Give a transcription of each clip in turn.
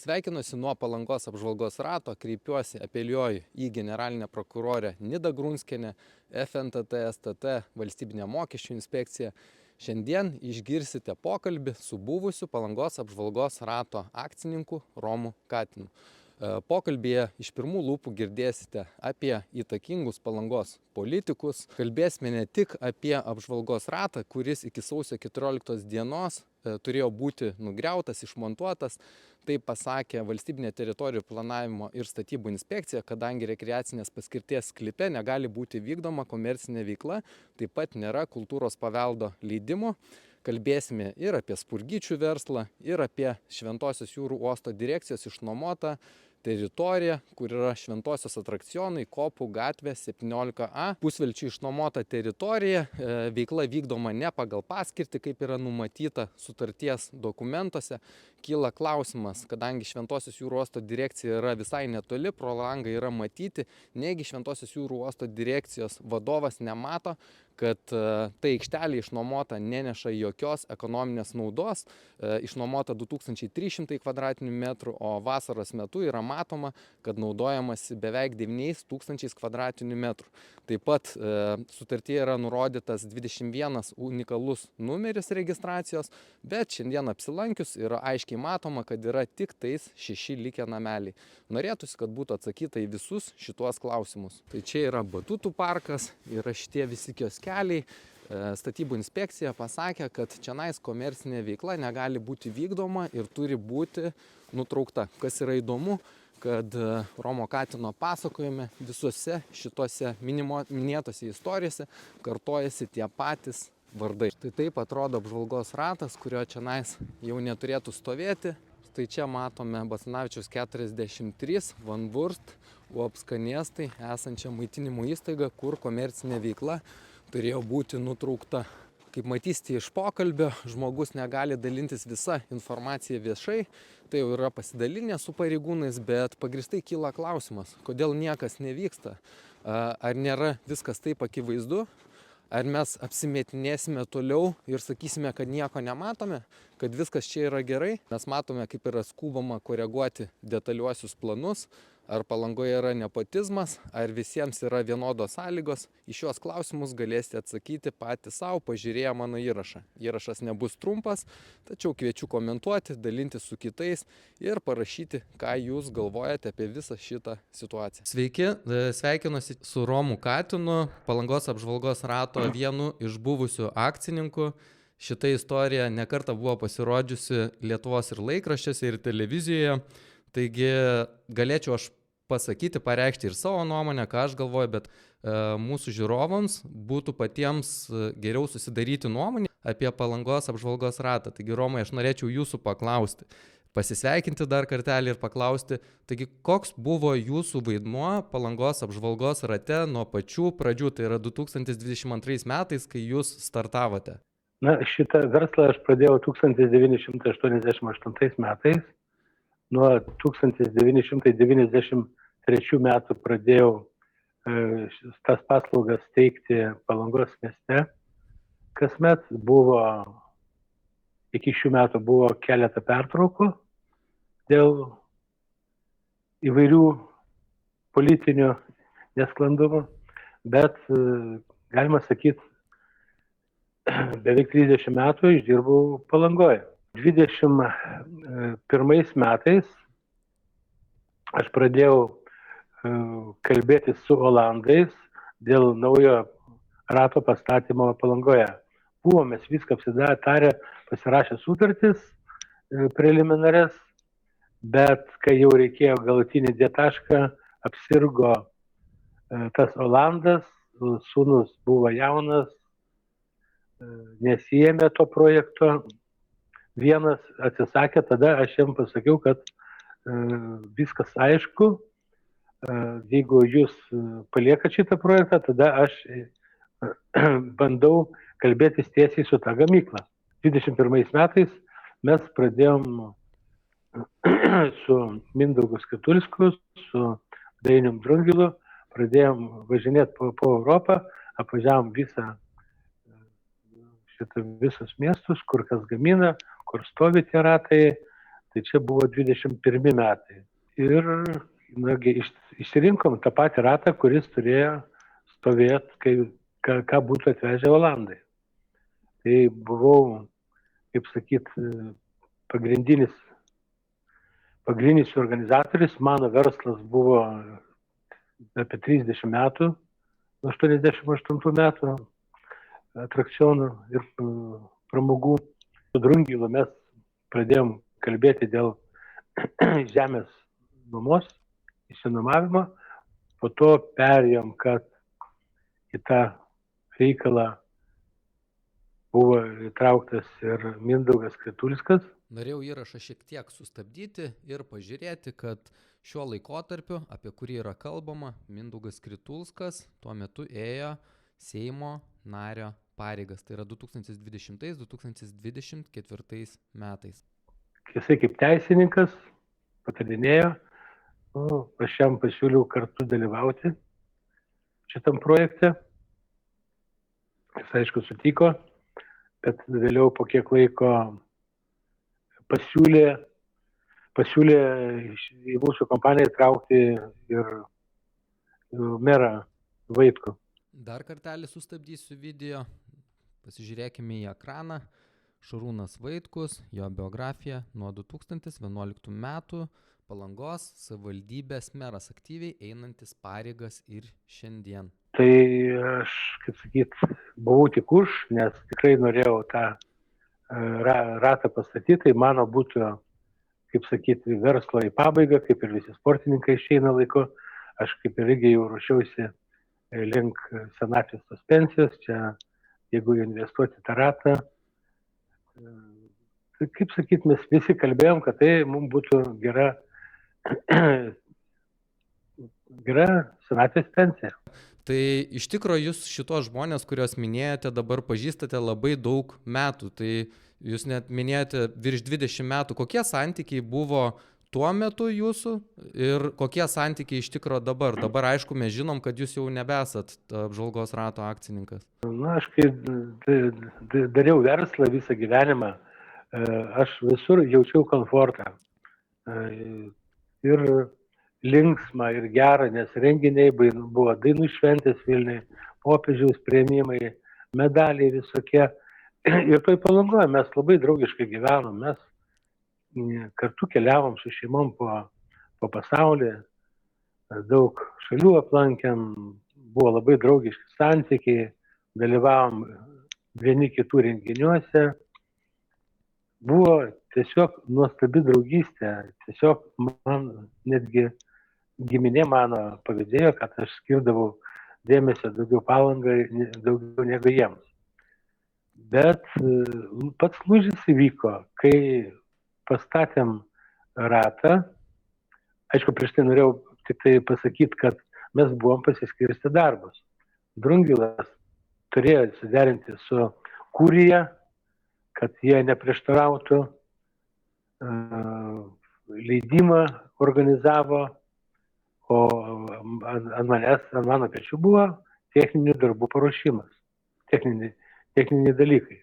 Sveikinuosi nuo Palangos apžvalgos rato, kreipiuosi, apeliuoju į generalinę prokurorę Nidą Grunskienę, FNTT, STT, Valstybinę mokesčių inspekciją. Šiandien išgirsite pokalbį su buvusiu Palangos apžvalgos rato akcininku Romu Katinu. Pokalbėje iš pirmų lūpų girdėsite apie įtakingus Palangos politikus. Kalbėsime ne tik apie apžvalgos ratą, kuris iki sausio 14 dienos turėjo būti nugriautas, išmontuotas. Tai pasakė Valstybinė teritorijų planavimo ir statybų inspekcija, kadangi rekreacinės paskirties sklype negali būti vykdoma komercinė veikla, taip pat nėra kultūros paveldo leidimo. Kalbėsime ir apie spurgyčių verslą, ir apie Šventosios jūrų uosto direkcijos išnuomotą teritorija, kur yra Šventosios atrakcionai, Kopų gatvė 17A. Pusvelčių išnuomota teritorija, veikla vykdoma ne pagal paskirtį, kaip yra numatyta sutarties dokumentuose. Kyla klausimas, kadangi Šventosios jūrų uosto direkcija yra visai netoli, pro langą yra matyti, negi Šventosios jūrų uosto direkcijos vadovas nemato, kad ta aikštelė išnuomota neneša jokios ekonominės naudos, išnuomota 2300 kvadratinių metrų, o vasaros metu yra matoma, kad naudojamasi beveik 9000 kvadratinių metrų. Taip pat sutartyje yra nurodytas 21 unikalus numeris registracijos, bet šiandien apsilankius yra aiškiai matoma, kad yra tik tais 6 likę nameliai. Norėtųsi, kad būtų atsakyta į visus šituos klausimus. Tai čia yra batutų parkas, yra šitie visi kioskeliai. Statybų inspekcija pasakė, kad čionais komercinė veikla negali būti vykdoma ir turi būti nutraukta. Kas yra įdomu, kad Romo Katino pasakojime visuose šitose minėtose istorijose kartojasi tie patys vardai. Tai taip atrodo apžvalgos ratas, kurio čionais jau neturėtų stovėti. Tai čia matome Basanavičiaus 43, Van Wurst, UAB Skanėstai esančią maitinimo įstaigą, kur komercinė veikla turėjo būti nutraukta. Kaip matysite iš pokalbio, žmogus negali dalintis visą informaciją viešai, tai jau yra pasidalinę su pareigūnais, bet pagristai kyla klausimas, kodėl niekas nevyksta. Ar nėra viskas taip akivaizdu? Ar mes apsimetinėsime toliau ir sakysime, kad nieko nematome, kad viskas čia yra gerai? Mes matome, kaip yra skubama koreguoti detaliuosius planus, ar Palangoje yra nepotizmas, ar visiems yra vienodos sąlygos. Į šios klausimus galėsite atsakyti patys savo, pažiūrėję mano įrašą. Įrašas nebus trumpas, tačiau kviečiu komentuoti, dalintis su kitais ir parašyti, ką jūs galvojate apie visą šitą situaciją. Sveiki, sveikinuosi su Romu Katinu, Palangos apžvalgos rato vienu iš buvusių akcininkų. Šita istorija nekartą buvo pasirodžiusi Lietuvos ir laikraščiuose, ir televizijoje. Taigi galėčiau aš pasakyti, pareikšti ir savo nuomonę, ką aš galvoju, bet mūsų žiūrovams būtų patiems geriau susidaryti nuomonę apie Palangos apžvalgos ratą. Taigi, Romai, aš norėčiau jūsų paklausti, pasisveikinti dar kartelį ir paklausti, taigi koks buvo jūsų vaidmuo Palangos apžvalgos rate nuo pačių pradžių, tai yra 2022 metais, kai jūs startavote? Na, šitą verslą aš pradėjau 1988 metais. Nuo 1993 metų pradėjau tas paslaugas teikti Palangos mieste. Kasmet iki šių metų buvo keletą pertraukų dėl įvairių politinių nesklandumų, bet galima sakyti, beveik 30 metų išdirbau Palangoje. 21 metais aš pradėjau kalbėti su olandais dėl naujo rato pastatymo Palangoje. Buvome viską apsitarę, pasirašę sutartis preliminarias, bet kai jau reikėjo galutinį dėtašką, apsirgo tas olandas, sūnus buvo jaunas, nesiėmė to projekto. Vienas atsisakė, tada aš jam pasakiau, kad viskas aišku, jeigu jūs paliekat šitą projektą, tada aš bandau kalbėtis tiesiai su ta gamykla. 21 metais mes pradėjom su Mindaugu Skatulskiu, su Dainium Drungilu, pradėjom važinėti po Europą, apvažiavom visus miestus, kur kas gamina, kur stovi tie ratai, tai čia buvo 21 metai. Ir išsirinkom tą patį ratą, kuris turėjo stovėti, ką būtų atvežę Olandai. Tai buvau, kaip sakyt, pagrindinis organizatorius. Mano verslas buvo apie 30 metų, nuo 88 metų atrakcionų ir pramogų. Su Drungilu mes pradėjom kalbėti dėl žemės nuomos, išsinuomavimo, po to perėjom, kad į tą reikalą buvo įtrauktas ir Mindaugas Kritulskas. Norėjau įrašą šiek tiek sustabdyti ir pažiūrėti, kad šiuo laikotarpiu, apie kurį yra kalbama, Mindaugas Kritulskas tuo metu ėjo Seimo nario pareigas. Tai yra 2020-2024 metais. Jisai kaip teisininkas patarinėjo, aš jam pasiūliau kartu dalyvauti šitam projekte. Jis aišku sutiko, bet vėliau po kiek laiko pasiūlė į mūsų kompaniją įtraukti ir merą Vaitkų. Dar kartelį sustabdysiu video, pasižiūrėkime į ekraną. Šarūnas Vaitkus, jo biografija nuo 2011 metų, Palangos savivaldybės meras, aktyviai einantis pareigas ir šiandien. Tai aš, kaip sakyt, buvau tik už, nes tikrai norėjau tą ratą pastatyti, tai mano būtų, kaip sakyt, verslo į pabaigą, kaip ir visi sportininkai išeina laiku. Aš kaip ir irgi jau ruošiausi link senatvės tos pensijos, čia jeigu investuoti tą ratą, tai kaip sakyt, mes visi kalbėjom, kad tai mums būtų gera senatvės pensija. Tai iš tikrųjų jūs šitos žmonės, kuriuos minėjote, dabar pažįstate labai daug metų. Tai jūs net minėjote virš 20 metų. Kokie santykiai buvo tuo metu jūsų ir kokie santykiai iš tikrųjų dabar? Dabar aišku, mes žinom, kad jūs jau nebesat apžvalgos rato akcininkas. Na, aš kai dariau verslą visą gyvenimą, aš visur jaučiau komfortą. Ir linksma, ir gera, nes renginiai buvo dainų šventės Vilniuje, popiežiaus priėmimai, medaliai visokie. Ir toj Palangoje mes labai draugiškai gyvenom, mes kartu keliavom su šeimom po pasaulį, daug šalių aplankėm, buvo labai draugiški santykiai, dalyvavom vieni kitų renginiuose. Buvo tiesiog nuostabi draugystė, tiesiog man netgi giminė mano pavydėjo, kad aš skirdavau dėmesio daugiau Palangai, daugiau negu jiems. Bet pats lūžis įvyko, kai pastatėm ratą. Aišku, prieš tai norėjau tik tai pasakyti, kad mes buvom pasiskirsti darbus. Drungilas turėjo suderinti su kurija, kad jie neprieštarautų, leidimą organizavo, o ant mano pečių buvo techninių darbų paruošimas, techniniai dalykai.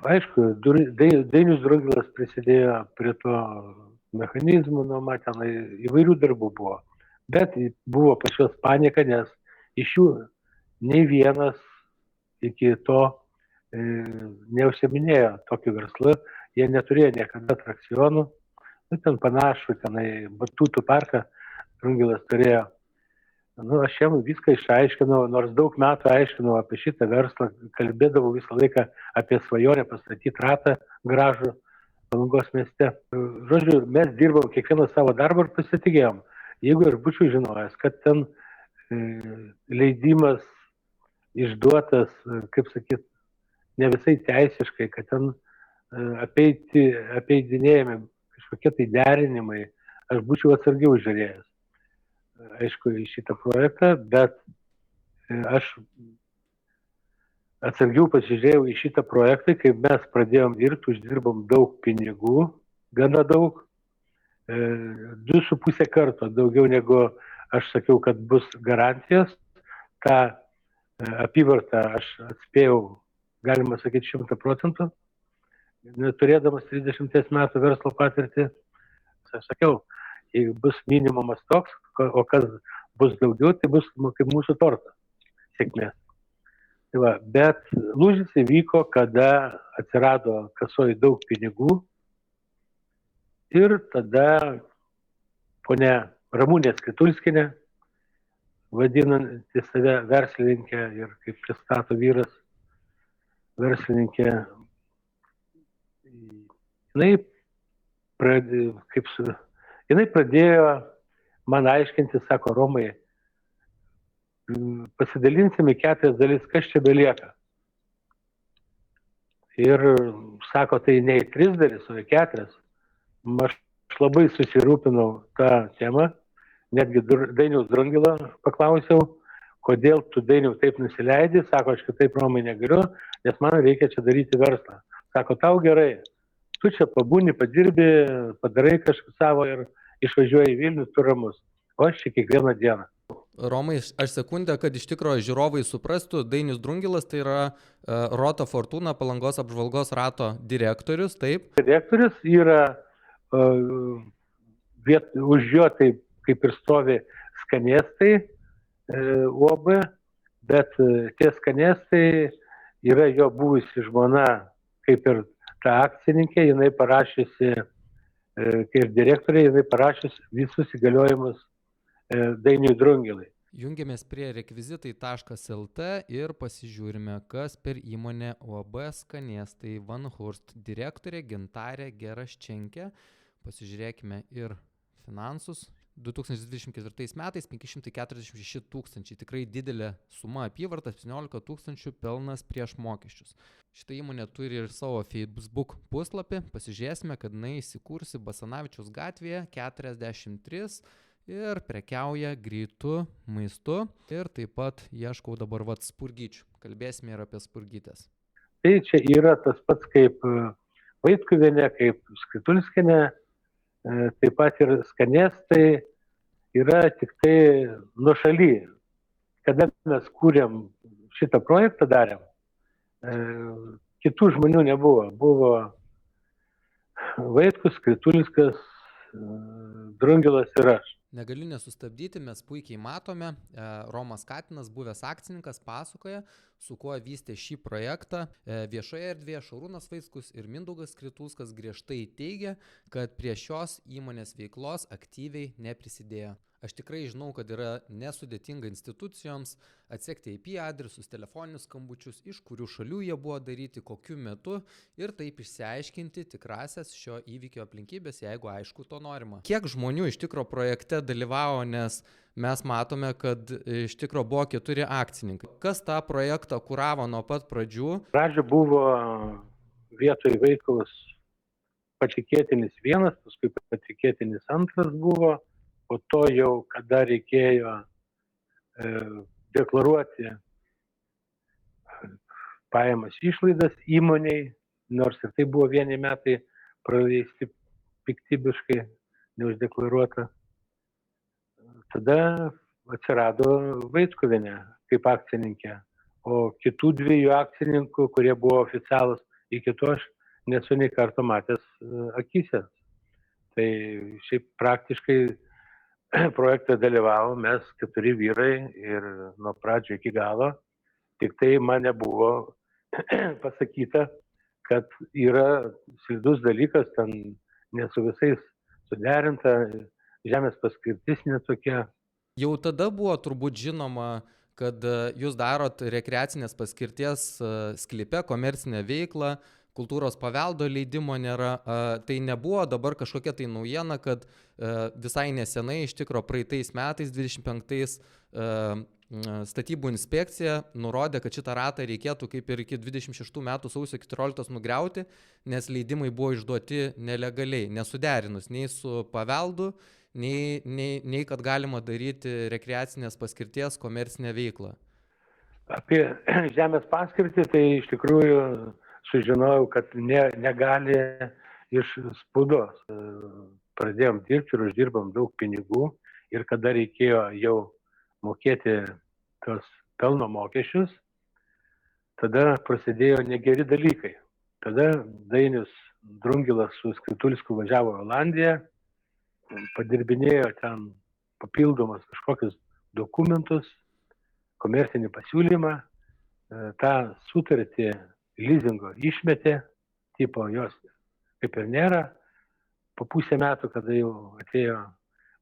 Aišku, Dainius Drungilas prisidėjo prie to mechanizmų, ten įvairių darbų buvo, bet buvo pačios panika, nes iš jų nei vienas iki to neužsiminėjo tokiu verslu, jie neturėjo niekada atrakcionų, ten panašu, tenai batutų parką Drungilas turėjo. Aš jam viską išaiškinau, nors daug metų aiškinau apie šitą verslą, kalbėdavau visą laiką apie svajonę pastatyti ratą gražų Palangos mieste. Žodžiu, mes dirbom kiekvieną savo darbą ir pasitikėjom. Jeigu aš būčiau žinojęs, kad ten leidimas išduotas, kaip sakyt, ne visai teisiškai, kad ten apeidinėjami kažkokie tai derinimai, aš būčiau atsargiau žiūrėjęs. Aišku, į šitą projektą, bet aš atsargiau pasižiūrėjau į šitą projektą, kai mes pradėjom dirbti, uždirbom daug pinigų, gana daug, 2,5 karto daugiau negu aš sakiau, kad bus garantijos. Ta apyvartą aš atspėjau, galima sakyti, 100%, turėdamas 30 metų verslo patirtį, aš sakiau, jeigu bus minimumas toks, o kas bus daugiau, tai bus kaip mūsų tortas sėkmės. Tai va, bet lūžis įvyko, kada atsirado kasoj daug pinigų ir tada ponia Ramūnė Skritulskienė, vadinanti save verslininkė ir kaip pristato vyras verslininkė, jinai pradėjo man aiškinti, sako, Romai, pasidalinsime 4 dalis, kas čia belieka. Ir sako, tai ne į 3 dalis, o į 4. Aš labai susirūpinau tą temą, netgi Dainiaus Drungilą paklausiau, kodėl tu, Dainiau, taip nusileidai, sako, aš kitaip, Romai, negaliu, nes man reikia čia daryti verslą. Sako, tau gerai, tu čia pabūni, padirbi, padarai kažką savo ir išvažiuoji į Vilnių, tu ramus, o aš čia kiekvieną dieną. Romai, aš sekundę, kad iš tikrųjų žiūrovai suprastų, Dainius Drungilas tai yra Rota Fortuna Palangos apžvalgos rato direktorius, taip? Direktorius yra, už jo taip kaip ir stovi Skanėstai UAB, bet tie Skanėstai yra jo buvusi žmona, kaip ir ta akcininkė, jinai parašysi, kaip direktorė, jinai parašys visus įgaliojimus Dainiui Drungilai. Jungiamės prie rekvizitai.lt ir pasižiūrime, kas per įmonę UAB Skanėstai Van Hurst direktorė Gintarė Geraščenkė. Pasižiūrėkime ir finansus. 2024 metais 546 tūkstančiai, tikrai didelė suma apyvarta, 17 tūkstančių pelnas prieš mokesčius. Šitą įmonę turi ir savo Facebook puslapį, pasižiūrėsime, kad jinai įsikursi Basanavičiaus gatvėje 43 ir prekiauja greitu maistu ir taip pat ieškau dabar spurgyčių. Kalbėsime ir apie spurgytės. Tai čia yra tas pats kaip Vaitkuvienė, kaip Skritulskienė, taip pat ir Skanėstai yra tik tai nuošaly. Kada mes kūrėm šitą projektą, darėm, kitų žmonių nebuvo. Buvo Vaitkus, Skritulskas, Drungilas ir aš. Negaliu nesustabdyti, mes puikiai matome, Romas Katinas, buvęs akcininkas, pasakoja, su kuo vystė šį projektą. Viešoje erdvėje Šarūnas Vaitkus ir Mindaugas Skritulskas griežtai teigia, kad prie šios įmonės veiklos aktyviai neprisidėjo. Aš tikrai žinau, kad yra nesudėtinga institucijoms atsekti IP adresus, telefoninius skambučius, iš kurių šalių jie buvo daryti, kokiu metu ir taip išsiaiškinti tikrasias šio įvykio aplinkybės, jeigu aišku to norima. Kiek žmonių iš tikro projekte dalyvavo, nes mes matome, kad iš tikro buvo 4 akcininkai. Kas tą projektą kuravo nuo pat pradžių? Pradžio buvo vietoj Vaitkaus patikėtinis 1, paskui patikėtinis 2 buvo. Po to jau, kada reikėjo deklaruoti pajamas išlaidas įmoniai, nors ir tai buvo vieni metai praleisti piktybiškai, neuždeklaruota, tada atsirado Vaitkuvienė kaip akcininkė. O kitų 2 akcininkų, kurie buvo oficialūs, iki to aš nesu nei karto matęs akise. Tai šiaip praktiškai projekte dalyvavo mes 4 vyrai ir nuo pradžio iki galo. Tik tai man nebuvo pasakyta, kad yra slidus dalykas, ten ne su visais suderinta, žemės paskirtis netokia. Jau tada buvo turbūt žinoma, kad jūs darot rekreacinės paskirties sklype komercinę veiklą, kultūros paveldo leidimo nėra, tai nebuvo dabar kažkokia tai naujiena, kad visai nesenai, iš tikro praeitais metais, 25 statybų inspekcija nurodė, kad šitą ratą reikėtų kaip ir iki 26 metų sausio 14 nugriauti, nes leidimai buvo išduoti nelegaliai, nesuderinus nei su paveldu, nei kad galima daryti rekreacinės paskirties komercinę veiklą. Apie žemės paskirtį tai iš tikrųjų sužinojau, kad negali iš spaudos. Pradėjom dirbti ir uždirbom daug pinigų ir kada reikėjo jau mokėti tos pelno mokesčius, tada prasidėjo negeri dalykai. Tada Dainius Drungilas su Skritulskiu važiavo į Olandiją, padirbinėjo ten papildomus kažkokius dokumentus, komercinį pasiūlymą, tą sutartį lizingo išmetė, tipo jos kaip ir nėra, po pusę metų, kada jau atėjo,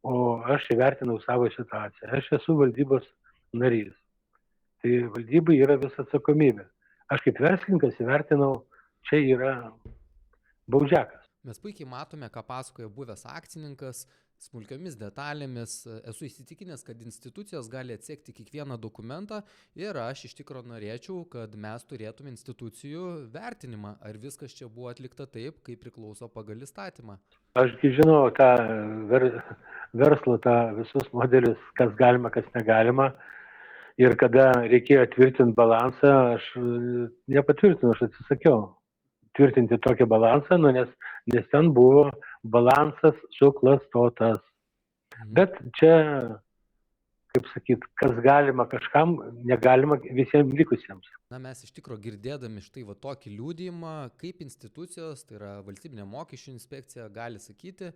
o aš įvertinau savo situaciją. Aš esu valdybos narys. Tai valdybai yra visa atsakomybė. Aš kaip verslininkas įvertinau, čia yra baudžiakas. Mes puikiai matome, ką pasakoja buvęs akcininkas, smulkiomis detalėmis. Esu įsitikinęs, kad institucijos gali atsekti kiekvieną dokumentą ir aš iš tikrųjų norėčiau, kad mes turėtume institucijų vertinimą, ar viskas čia buvo atlikta taip, kaip priklauso pagal įstatymą. Ašgi žinau tą verslo, tą visus modelius, kas galima, kas negalima. Ir kada reikėjo tvirtinti balansą, aš nepatvirtinau, aš atsisakiau tvirtinti tokį balansą, nes ten buvo balansas suklastotas. Bet čia, kaip sakyt, kas galima kažkam, negalima visiems likusiems. Na, mes iš tikrųjų girdėdami štai va tokį liudijimą, kaip institucijos, tai yra valstybinė mokesčių inspekcija, gali sakyti,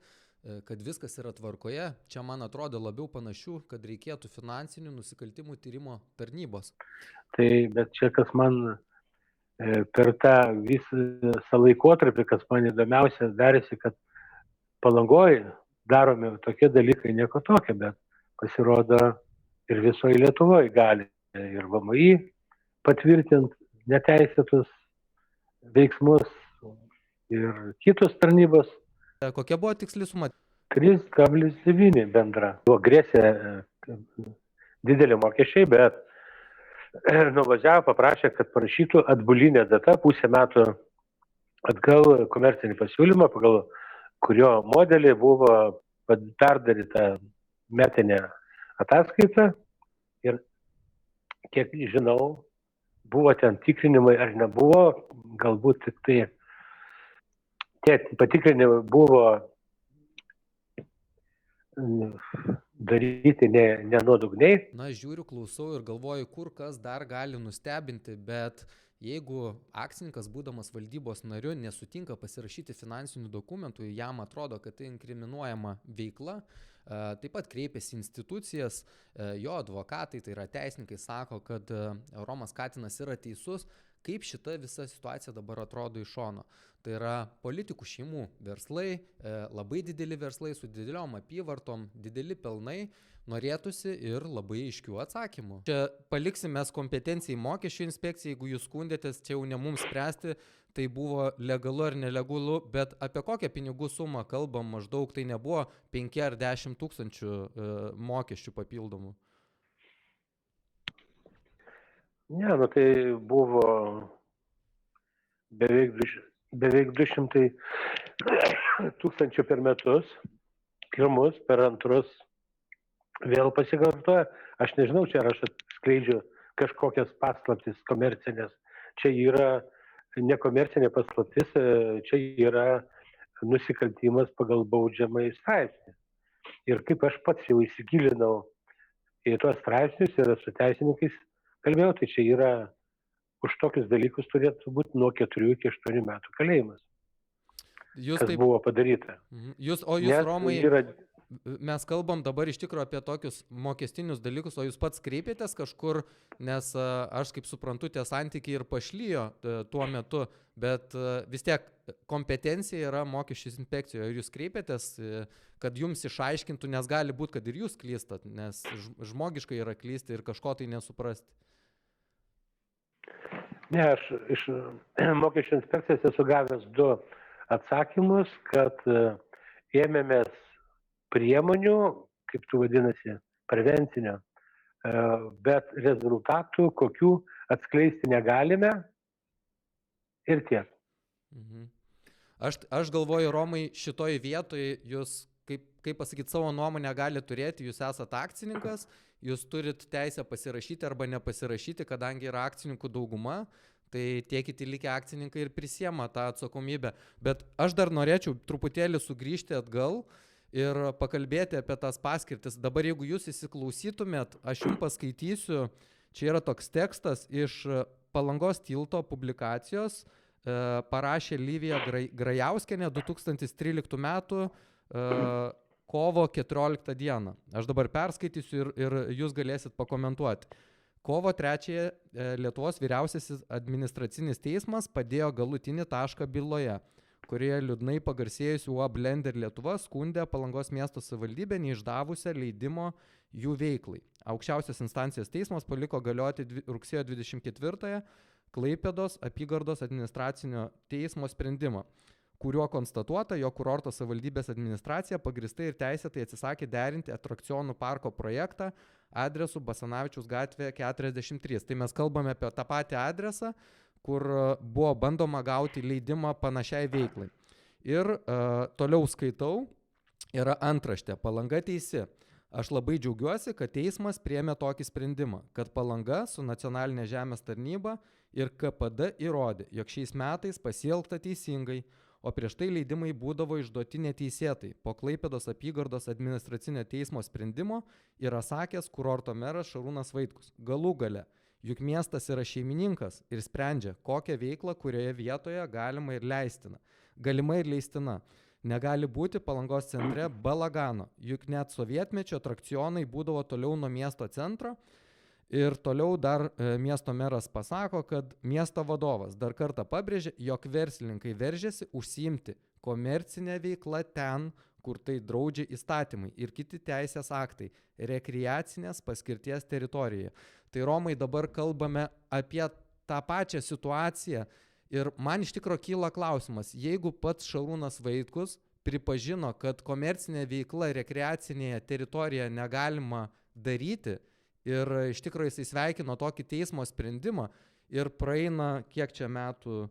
kad viskas yra tvarkoje. Čia man atrodo labiau panašių, kad reikėtų finansinių nusikaltimų tyrimo tarnybos. Tai, bet čia kas man per tą visą laikotarpį, kas man įdomiausia darėsi, kad Palangoje daromi tokie dalykai, nieko tokia, bet pasirodo ir visoje Lietuvoje gali ir VMI patvirtinti neteisėtus veiksmus ir kitos tarnybos. Kokia buvo tiksli suma? 3,9 bendra. Buvo grėsė didelį mokesčiai, bet nuvažiavo, paprašė, kad parašytų atbulinę datą, pusę metų atgal komercinį pasiūlymą, pagal kurio modelį buvo perdaryta metinė ataskaita. Ir kiek žinau, buvo ten tikrinimai ar nebuvo, galbūt tik tai tie patikrinimai buvo daryti nenuodugniai. Na, žiūriu, klausau ir galvoju, kur kas dar gali nustebinti, bet jeigu akcininkas, būdamas valdybos nariu, nesutinka pasirašyti finansinių dokumentų, jam atrodo, kad tai inkriminuojama veikla, taip pat kreipiasi institucijas, jo advokatai, tai yra teisininkai, sako, kad Romas Katinas yra teisus. Kaip šita visa situacija dabar atrodo iš šono? Tai yra politikų šeimų verslai, labai dideli verslai su dideliom apyvartom, dideli pelnai, norėtųsi ir labai aiškių atsakymų. Čia paliksime kompetencijai mokesčių inspekcijai, jeigu jūs skundėtės, čia jau ne mums spręsti, tai buvo legalu ar nelegalu, bet apie kokią pinigų sumą kalbam maždaug, tai nebuvo 5 ar 10 tūkstančių mokesčių papildomų. Ne, nu tai buvo beveik 200 tūkstančių per metus, pirmus, per antrus vėl pasikartoja. Aš nežinau, čia ar aš atskleidžiu kažkokias paslaptis komercinės. Čia yra nekomercinė paslaptis, čia yra nusikaltimas pagal baudžiamąjį straipsnį. Ir kaip aš pats jau įsigilinau į tuos straipsnius ir su teisininkais kalbėjau, tai čia yra už tokius dalykus turėtų būti nuo 4 iki 8 metų kalėjimas. Kas taip buvo padaryta. Jūs, Romai, mes kalbam dabar iš tikrųjų apie tokius mokestinius dalykus, o jūs pats kreipėtės kažkur, nes aš kaip suprantu, tie santykiai ir pašlijo tuo metu, bet vis tiek kompetencija yra mokesčių inspekcijoje. Ir jūs kreipėtės, kad jums išaiškintų, nes gali būti, kad ir jūs klystat, nes žmogiškai yra klysti ir kažko tai nesuprasti. Ne, aš iš mokesčių inspekcijos esu gavęs 2 atsakymus, kad ėmėmės priemonių, kaip tu vadinasi, prevencinio, bet rezultatų kokių atskleisti negalime ir tiek. Aš galvoju, Romai, šitoj vietoj jūs, kaip pasakyti, savo nuomonę gali turėti, jūs esat akcininkas, jūs turit teisę pasirašyti arba nepasirašyti, kadangi yra akcininkų dauguma, tai tie kiti likę akcininkai ir prisiema tą atsakomybę. Bet aš dar norėčiau truputėlį sugrįžti atgal ir pakalbėti apie tas paskirtis. Dabar jeigu jūs įsiklausytumėt, aš jums paskaitysiu, čia yra toks tekstas iš Palangos tilto publikacijos parašė Livija Grajauskienė 2013 metų kovo 14 dieną. Aš dabar perskaitysiu ir jūs galėsit pakomentuoti. Kovo 3 Lietuvos vyriausiasis administracinis teismas padėjo galutinį tašką byloje, kurioje liūdnai pagarsėjusi UAB Lender Lietuva skundė Palangos miesto savivaldybę neišdavusią leidimo jų veiklai. Aukščiausios instancijos teismas paliko galioti rugsėjo 24 Klaipėdos apygardos administracinio teismo sprendimą, kuriuo konstatuota, jog kurorto savivaldybės administracija pagristai ir teisėtai atsisakė derinti atrakcionų parko projektą adresu Basanavičiaus gatvė 43. Tai mes kalbame apie tą patį adresą, kur buvo bandoma gauti leidimą panašiai veiklai. Ir toliau skaitau, yra antraštė, Palanga teisi. Aš labai džiaugiuosi, kad teismas priėmė tokį sprendimą, kad Palanga su nacionalinė žemės tarnyba ir KPD įrodė, jog šiais metais pasielgta teisingai, o prieš tai leidimai būdavo išduoti neteisėtai. Po Klaipėdos apygardos administracinio teismo sprendimo yra sakęs kurorto meras Šarūnas Vaitkus. Galų gale, juk miestas yra šeimininkas ir sprendžia, kokią veiklą kurioje vietoje galima ir leistina. Negali būti Palangos centre balagano, juk net sovietmečio atrakcionai būdavo toliau nuo miesto centro. Ir toliau dar miesto meras pasako, kad miesto vadovas dar kartą pabrėžė, jog verslininkai veržėsi užsiimti komercinę veiklą ten, kur tai draudžia įstatymai ir kiti teisės aktai rekreacinės paskirties teritorijoje. Tai Romai, dabar kalbame apie tą pačią situaciją ir man iš tikro kyla klausimas, jeigu pats Šarūnas Vaitkus pripažino, kad komercinė veikla rekreacinėje teritorijoje negalima daryti, ir iš tikrųjų jis sveikino tokį teismo sprendimą ir praeina, kiek čia metų,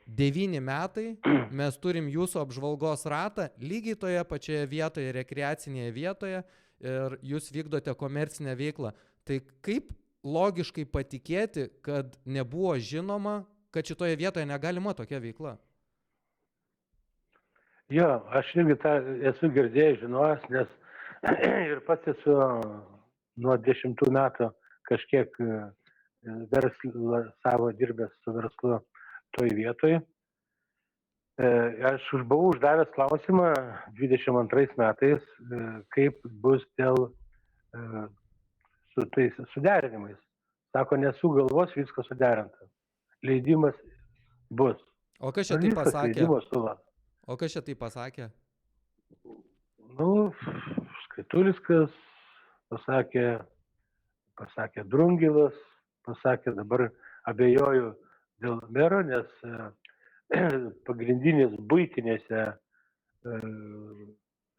9 metai, mes turim jūsų apžvalgos ratą lygiai toje pačioje vietoje, rekreacinėje vietoje ir jūs vykdote komercinę veiklą. Tai kaip logiškai patikėti, kad nebuvo žinoma, kad šitoje vietoje negalima tokia veikla? Jo, aš irgi tą esu girdėjęs, žinojęs, nes ir pats esu nuo 10 metų kažkiek verslą savo dirbęs su verslu toj vietoj. Aš buvau uždavęs klausimą 22 metais, kaip bus dėl su tais suderinimais. Sako, nesu galvos, viskas suderinta. Leidimas bus. O kas čia tai pasakė? O kas čia tai pasakė? Nu, Skaituliskas, pasakė Drungilas, pasakė, dabar abejoju dėl mero, nes pagrindinės buitinėse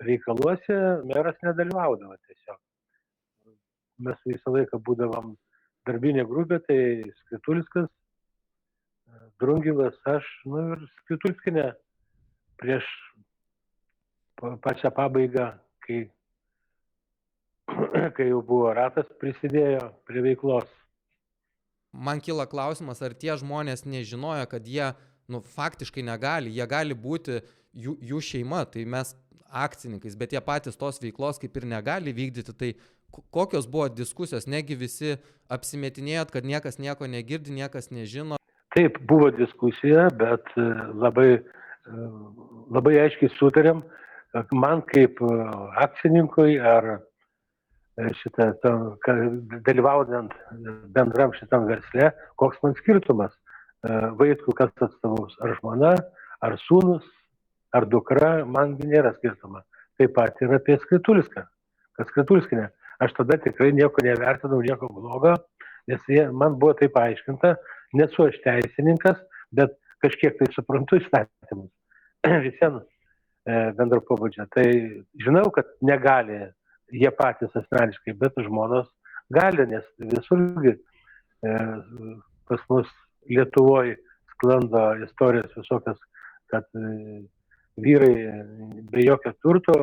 reikaluose meras nedalyvaudavo tiesiog. Mes visą laiką būdavom darbinė grupė, tai Skaituliskas, Drungilas, aš, ir Skaituliskinė prieš pačią pabaigą, kai jau buvo ratas, prisidėjo prie veiklos. Man kyla klausimas, ar tie žmonės nežinojo, kad jie faktiškai negali, jie gali būti jų šeima, tai mes akcininkais, bet jie patys tos veiklos kaip ir negali vykdyti, tai kokios buvo diskusijos, negi visi apsimetinėjot, kad niekas nieko negirdi, niekas nežino? Taip, buvo diskusija, bet labai aiškiai sutarėm, man kaip akcininkui ar dalyvaudant bendram šitam versle, koks man skirtumas. Vaitkų kas atstovaus, ar žmona, ar sūnus, ar dukra, man nėra skirtuma. Taip pat ir apie Skaituliską. Skaituliskinę. Aš tada tikrai nieko nevertinau, nieko blogo, nes man buvo taip aiškinta, nesu aš teisininkas, bet kažkiek tai suprantu įstatymus. Visiems bendro pobūdžio. Tai žinau, kad negali jie patys asmeniškai, bet žmonos gali, nes visurgi pas mus Lietuvoje sklando istorijos visokios, kad vyrai be jokio turto,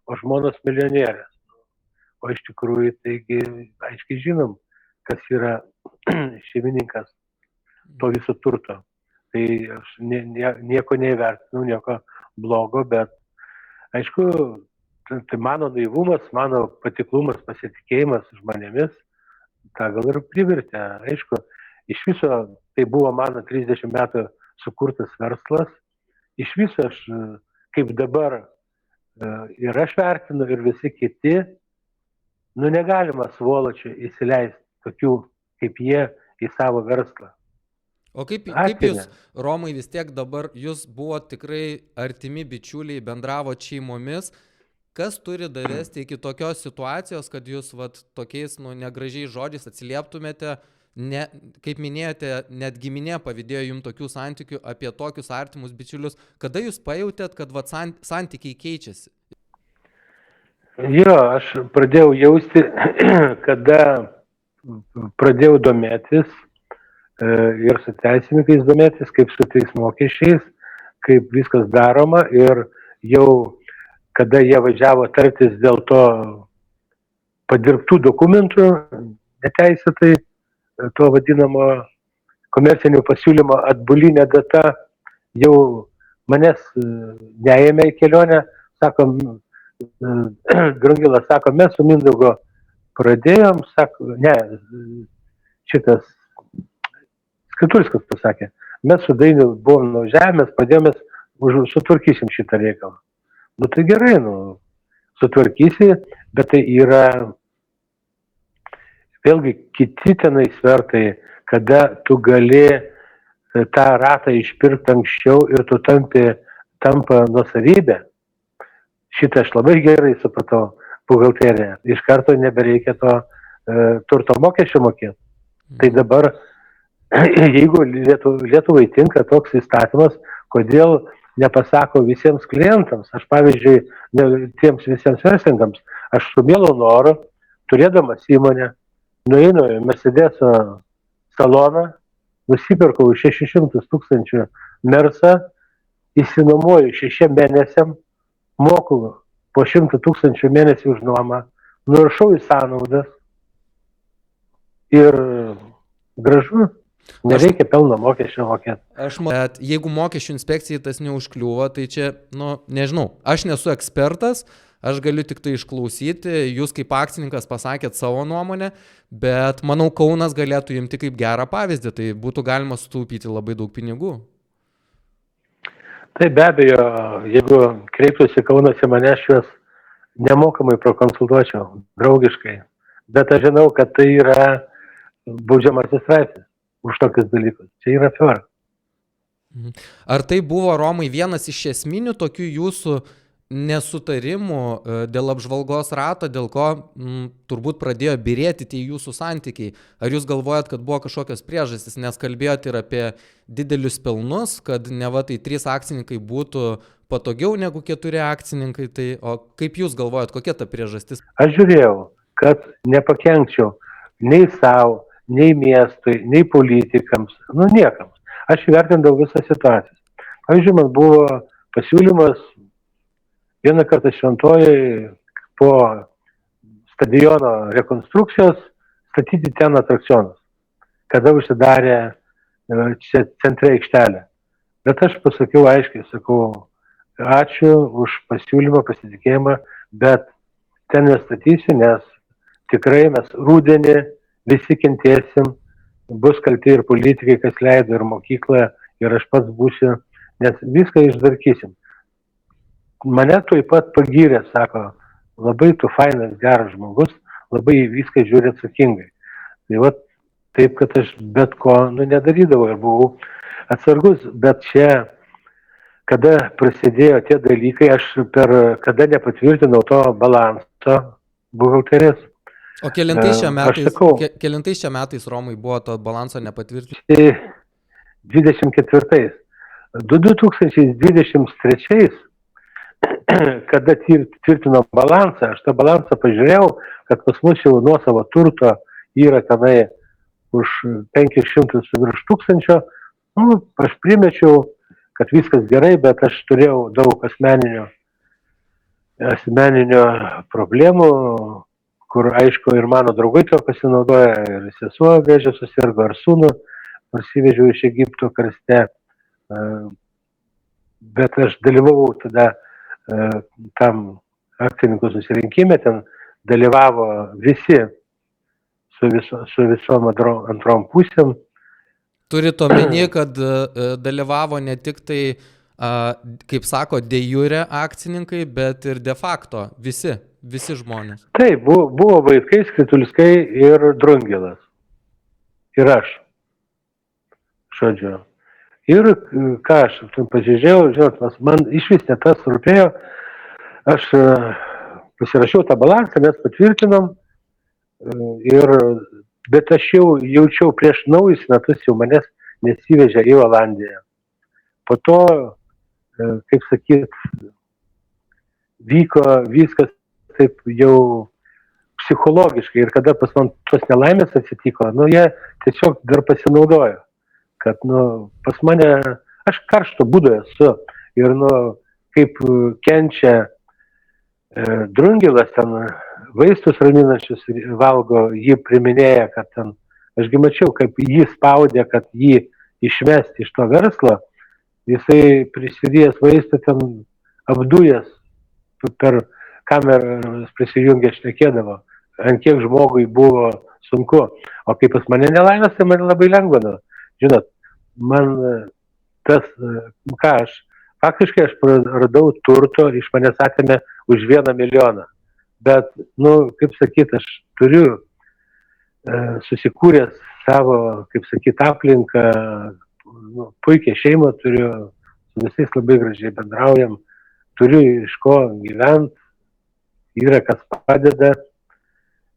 o žmonos milijonierės. O iš tikrųjų, taigi, aiškiai žinom, kas yra šeimininkas to viso turto. Tai aš nieko neįvertinu, nieko blogo, bet aišku, tai mano naivumas, mano patiklumas, pasitikėjimas žmonėmis, tą gal ir privertė, aišku. Iš viso tai buvo mano 30 metų sukurtas verslas. Iš viso aš, kaip dabar, ir aš vertinu, ir visi kiti, negalima svoločių įsileisti tokių kaip jie į savo verslą. O kaip jūs, Romai, vis tiek dabar, jūs buvo tikrai artimi bičiuliai, bendravo šeimomis, kas turi davesti iki tokios situacijos, kad jūs tokiais negražiais žodžiais atsilieptumėte, kaip minėjote, net giminė pavydėjo jums tokių santykių apie tokius artimus bičiulius. Kada jūs pajautėt, kad santykiai keičiasi? Jo, aš pradėjau jausti, kada pradėjau domėtis ir su teisininkais domėtis, kaip su tais mokesčiais, kaip viskas daroma, ir jau kada jie važiavo tartis dėl to padirbtų dokumentų neteisėtai, to vadinamo komercinio pasiūlymo atbulinė data, jau manęs neėmė į kelionę, sako, Drungilas sako, mes su Mindaugu pradėjom, sako, ne, šitas Skriturskas pasakė, mes su Dainiu buvom nuvažiavę, mes pradėjome, sutvarkysim šitą reikalą. Tai gerai, sutvarkysi, bet tai yra vėlgi kiti tenai svertai, kada tu gali tą ratą išpirkti anksčiau ir tu tampa nuosavybė. Šitą aš labai gerai supratau buhalteriją. Iš karto nebereikia to turto mokesčio mokėti. Tai dabar, jeigu Lietuvai tinka toks įstatymas, kodėl nepasako visiems klientams, aš pavyzdžiui, tiems visiems verslininkams, aš su mielu noru, turėdamas įmonę, nueinu į Mercedeso saloną, nusipirkau 600 000 Mersą, įsinuomoju 6 mėnesiam, moku po 100 000 mėnesį už nuomą, nurašau į sąnaudas ir gražu, nereikia pelno mokesčio mokėti. Aš manau, kad jeigu mokesčių inspekcijai tas neužkliūva, tai čia, nežinau, aš nesu ekspertas, aš galiu tik tai išklausyti, jūs kaip akcininkas pasakėt savo nuomonę, bet manau, Kaunas galėtų imti kaip gerą pavyzdį, tai būtų galima sutaupyti labai daug pinigų. Tai be abejo, jeigu kreiptųsi Kaunas į mane, aš juos nemokamai prakonsultuočiau, draugiškai. Bet aš žinau, kad tai yra baudžiamasis straipsnis už tokius dalykus. Čia yra afiora. Ar tai buvo, Romai, vienas iš esminių tokių jūsų nesutarimų dėl apžvalgos rato, dėl ko turbūt pradėjo byrėti tie jūsų santykiai? Ar jūs galvojat, kad buvo kažkokios priežastys, nes kalbėjot ir apie didelius pelnus, kad neva tai 3 akcininkai būtų patogiau negu 4 akcininkai, tai o kaip jūs galvojat, kokia ta priežastis? Aš žiūrėjau, kad nepakenkčiau nei savo, nei miestui, nei politikams, niekams. Aš įvertindavau visą situaciją. Pavyzdžiui, man buvo pasiūlymas vieną kartą Šventojoj po stadiono rekonstrukcijos statyti ten atrakcionus, kada užsidarė čia centre aikštelė. Bet aš pasakiau aiškiai, sakau, ačiū už pasiūlymą, pasitikėjimą, bet ten nestatysiu, nes tikrai mes rudenį visi kentėsim, bus kalti ir politikai, kas leido, ir mokykloje, ir aš pats būsiu, nes viską išdarkysim. Mane tuoj pat pagyrė, sako, labai tu fainas, geras žmogus, labai viską žiūri atsakingai. Tai taip, kad aš bet ko nedarydavau ir buvau atsargus, bet čia, kada prasidėjo tie dalykai, aš kada nepatvirtinau to balanso buhalterės. O kelintais šią metais, Romai, buvo to balanso nepatvirtinti? 24. 2023, kada tvirtinom balansą, aš tą balansą pažiūrėjau, kad pas mus jau nuosavo turto yra tenai už 500 virš tūkstančio. Aš primečiau, kad viskas gerai, bet aš turėjau daug asmeninio problemų, kur, aišku, ir mano draugai to pasinaudoja, ir sesuo vėžio susirgo, ir sūnų parsivežiau iš Egipto karste. Bet aš dalyvavau tada tam akcininkų susirinkime, ten dalyvavo visi su visom antrom pusėm, Turit omeny, kad dalyvavo ne tik tai, kaip sako, de jure akcininkai, bet ir de facto visi žmonės. Taip, buvo Vaitkais, Skritulskai ir Drungilas. Ir aš, žodžiu. Ir ką aš pasižiūrėjau, žinot, man iš vis ne tas rūpėjo, aš pasirašiau tą balansą, mes patvirtinom, bet aš jau jaučiau prieš naujus metus jau manęs nesivežė į Olandiją. Po to, kaip sakyt, vyko viskas taip jau psichologiškai ir kada pas man tos nelaimės atsitiko, jie tiesiog dar pasinaudojo, kad, pas mane, aš karšto būdo esu ir, kaip kenčia Drungilas ten vaistus raminančius valgo, jį priminėja, kad ten, ašgi mačiau, kaip jį spaudė, kad jį išmesti iš to verslo, jisai prisidėjęs vaistą ten apdujęs per kamerą prisijungę šnekėdavo, ant kiek žmogui buvo sunku. O kai pas mane nelaimės, tai man labai lengva. Žinot, man tas, faktiškai aš radau turto, iš manęs atėmė už 1 milijoną. Bet, kaip sakyt, aš turiu susikūręs savo, kaip sakyt, aplinką, puikią šeimą turiu, su visais labai gražiai bendraujam, turiu iš ko gyventi, yra kas padeda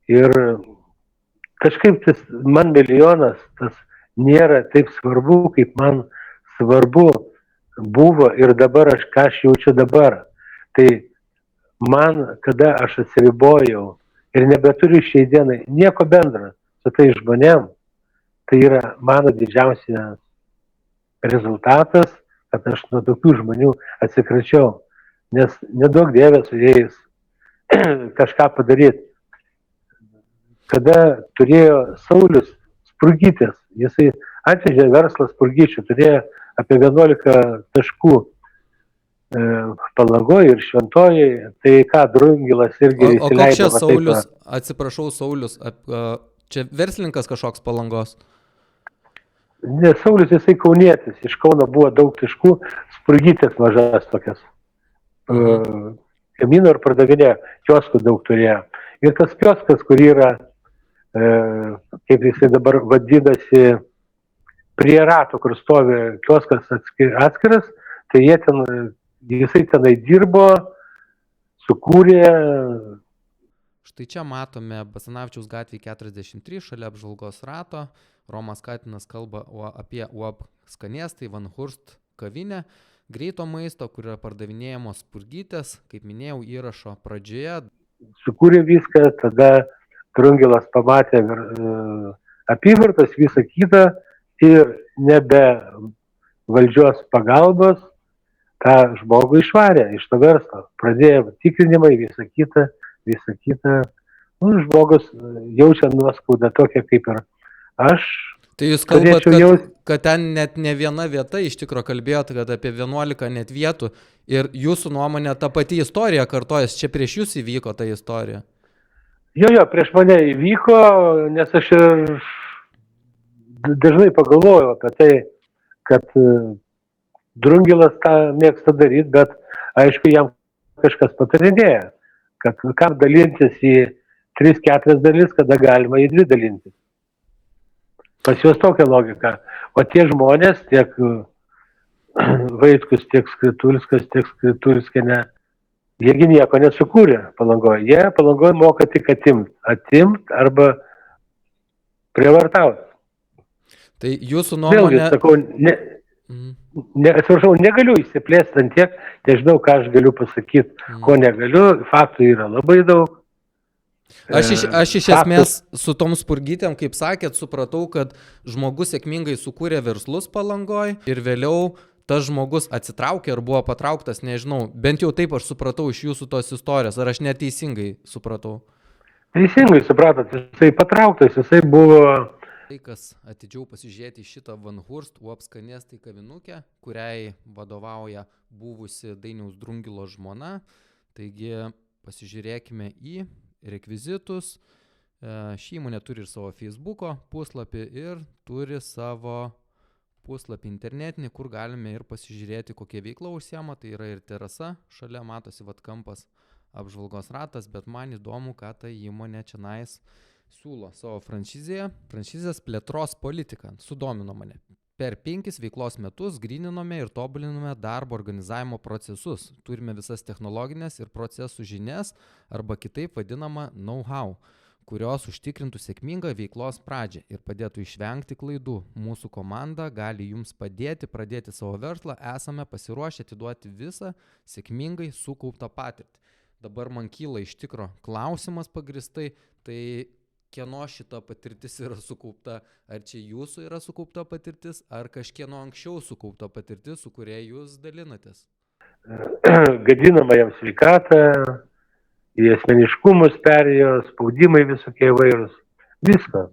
ir kažkaip tas man milijonas, tas nėra taip svarbu, kaip man svarbu buvo ir dabar ką aš jaučiu dabar. Tai man, kada aš atsiribojau ir nebeturiu šiai dienai nieko bendra su tai žmonėm, tai yra mano didžiausias rezultatas, kad aš nuo tokių žmonių atsikračiau, nes nedaug Dieve su jais kažką padaryti. Kada turėjo Saulius Spurgytės, jisai atvežė verslą Spurgyčių, turėjo apie 11 taškų Palangoje ir Šventojai, tai ką Drungilas irgi įsileido. O koks čia Saulius, atsiprašau Saulius, čia verslininkas kažkoks Palangos? Ne, Saulius jisai kaunietis, iš Kauno buvo daug taškų, Spurgytės mažas tokias. Kamino ir pardavinė, kioskų daug turėjo. Ir tas kioskas, kur yra, kaip jisai dabar vadinasi, prie rato, kur stovi kioskas atskiras, tai jisai tenai dirbo, sukūrė. Štai čia matome Basanavičiaus gatvėje 43, šalia apžvalgos rato. Romas Katinas kalba apie UAB Skanėstai, Van Hurst kavinę. Greito maisto, kur yra pardavinėjamos Spurgytės, kaip minėjau, įrašo pradžioje. Sukūrė viską, tada Drungilas pamatė apyvartas, visą kitą ir nebe valdžios pagalbos tą žmogų išvarė iš to verslo. Pradėjo tikrinimai, visą kitą. Žmogus jaučia nuoskaudą tokią kaip ir aš. Tai jūs kalbat, kad ten net ne viena vieta, iš tikro kalbėjot, kad apie 11 net vietų ir jūsų nuomonė ta pati istorija kartojas, čia prieš jūs įvyko ta istorija? Jo, prieš mane įvyko, nes aš ir dažnai pagalvojau apie tai, kad Drungilas tą mėgsta daryti, bet aišku, jam kažkas patarinėja, kad kam dalintis į 3-4 dalis, kada galima į 2 dalintis. Pas juos tokia logika. O tie žmonės, tiek Vaitkus, tiek Skritulskas, tiek Skritulskienė, jiegi nieko nesukūrė Palangoje. Jie Palangoje moka tik atimt arba prievartauti. Tai jūsų nuomonė... Vėlgi, sakau, atsiprašau, negaliu įsiplėsti ant tiek, nežinau, ką aš galiu pasakyti, ko negaliu, faktų yra labai daug. Aš iš esmės su tom Spurgytėm, kaip sakėt, supratau, kad žmogus sėkmingai sukūrė verslus Palangoj ir vėliau tas žmogus atsitraukė ar buvo patrauktas, nežinau, bent jau taip aš supratau iš jūsų tos istorijos, ar aš neteisingai supratau? Teisingai supratot, jisai patrauktas, jisai buvo... Laikas atidžiau pasižiūrėti šitą Van Hurst UAB Skanėstai kavinukę, kuriai vadovauja buvusi Dainiaus Drungilo žmona, taigi pasižiūrėkime į rekvizitus. Ši įmonė turi ir savo Facebooko puslapį ir turi savo puslapį internetinį, kur galime ir pasižiūrėti, kokie veikla užsiema. Tai yra ir terasa, šalia matosi vat kampas apžvalgos ratas, bet man įdomu, ką ta įmonė čionais siūlo savo franšizėje. Franšizės plėtros politika sudomino mane. Per 5 veiklos metus gryninome ir tobulinome darbo organizavimo procesus. Turime visas technologinės ir procesų žinias arba kitaip vadinama know-how, kurios užtikrintų sėkmingą veiklos pradžią ir padėtų išvengti klaidų. Mūsų komanda gali jums padėti pradėti savo verslą, esame pasiruošę atiduoti visą sėkmingai sukauptą patirtį. Dabar man kyla iš tikro klausimas pagristai, tai kieno šita patirtis yra sukaupta, ar čia jūsų yra sukaupta patirtis, ar kažkieno anksčiau sukaupta patirtis, su kuria jūs dalinatės? Gadinama jam sveikatą, į asmeniškumus perėjo, spaudimai visokie įvairūs. Viską.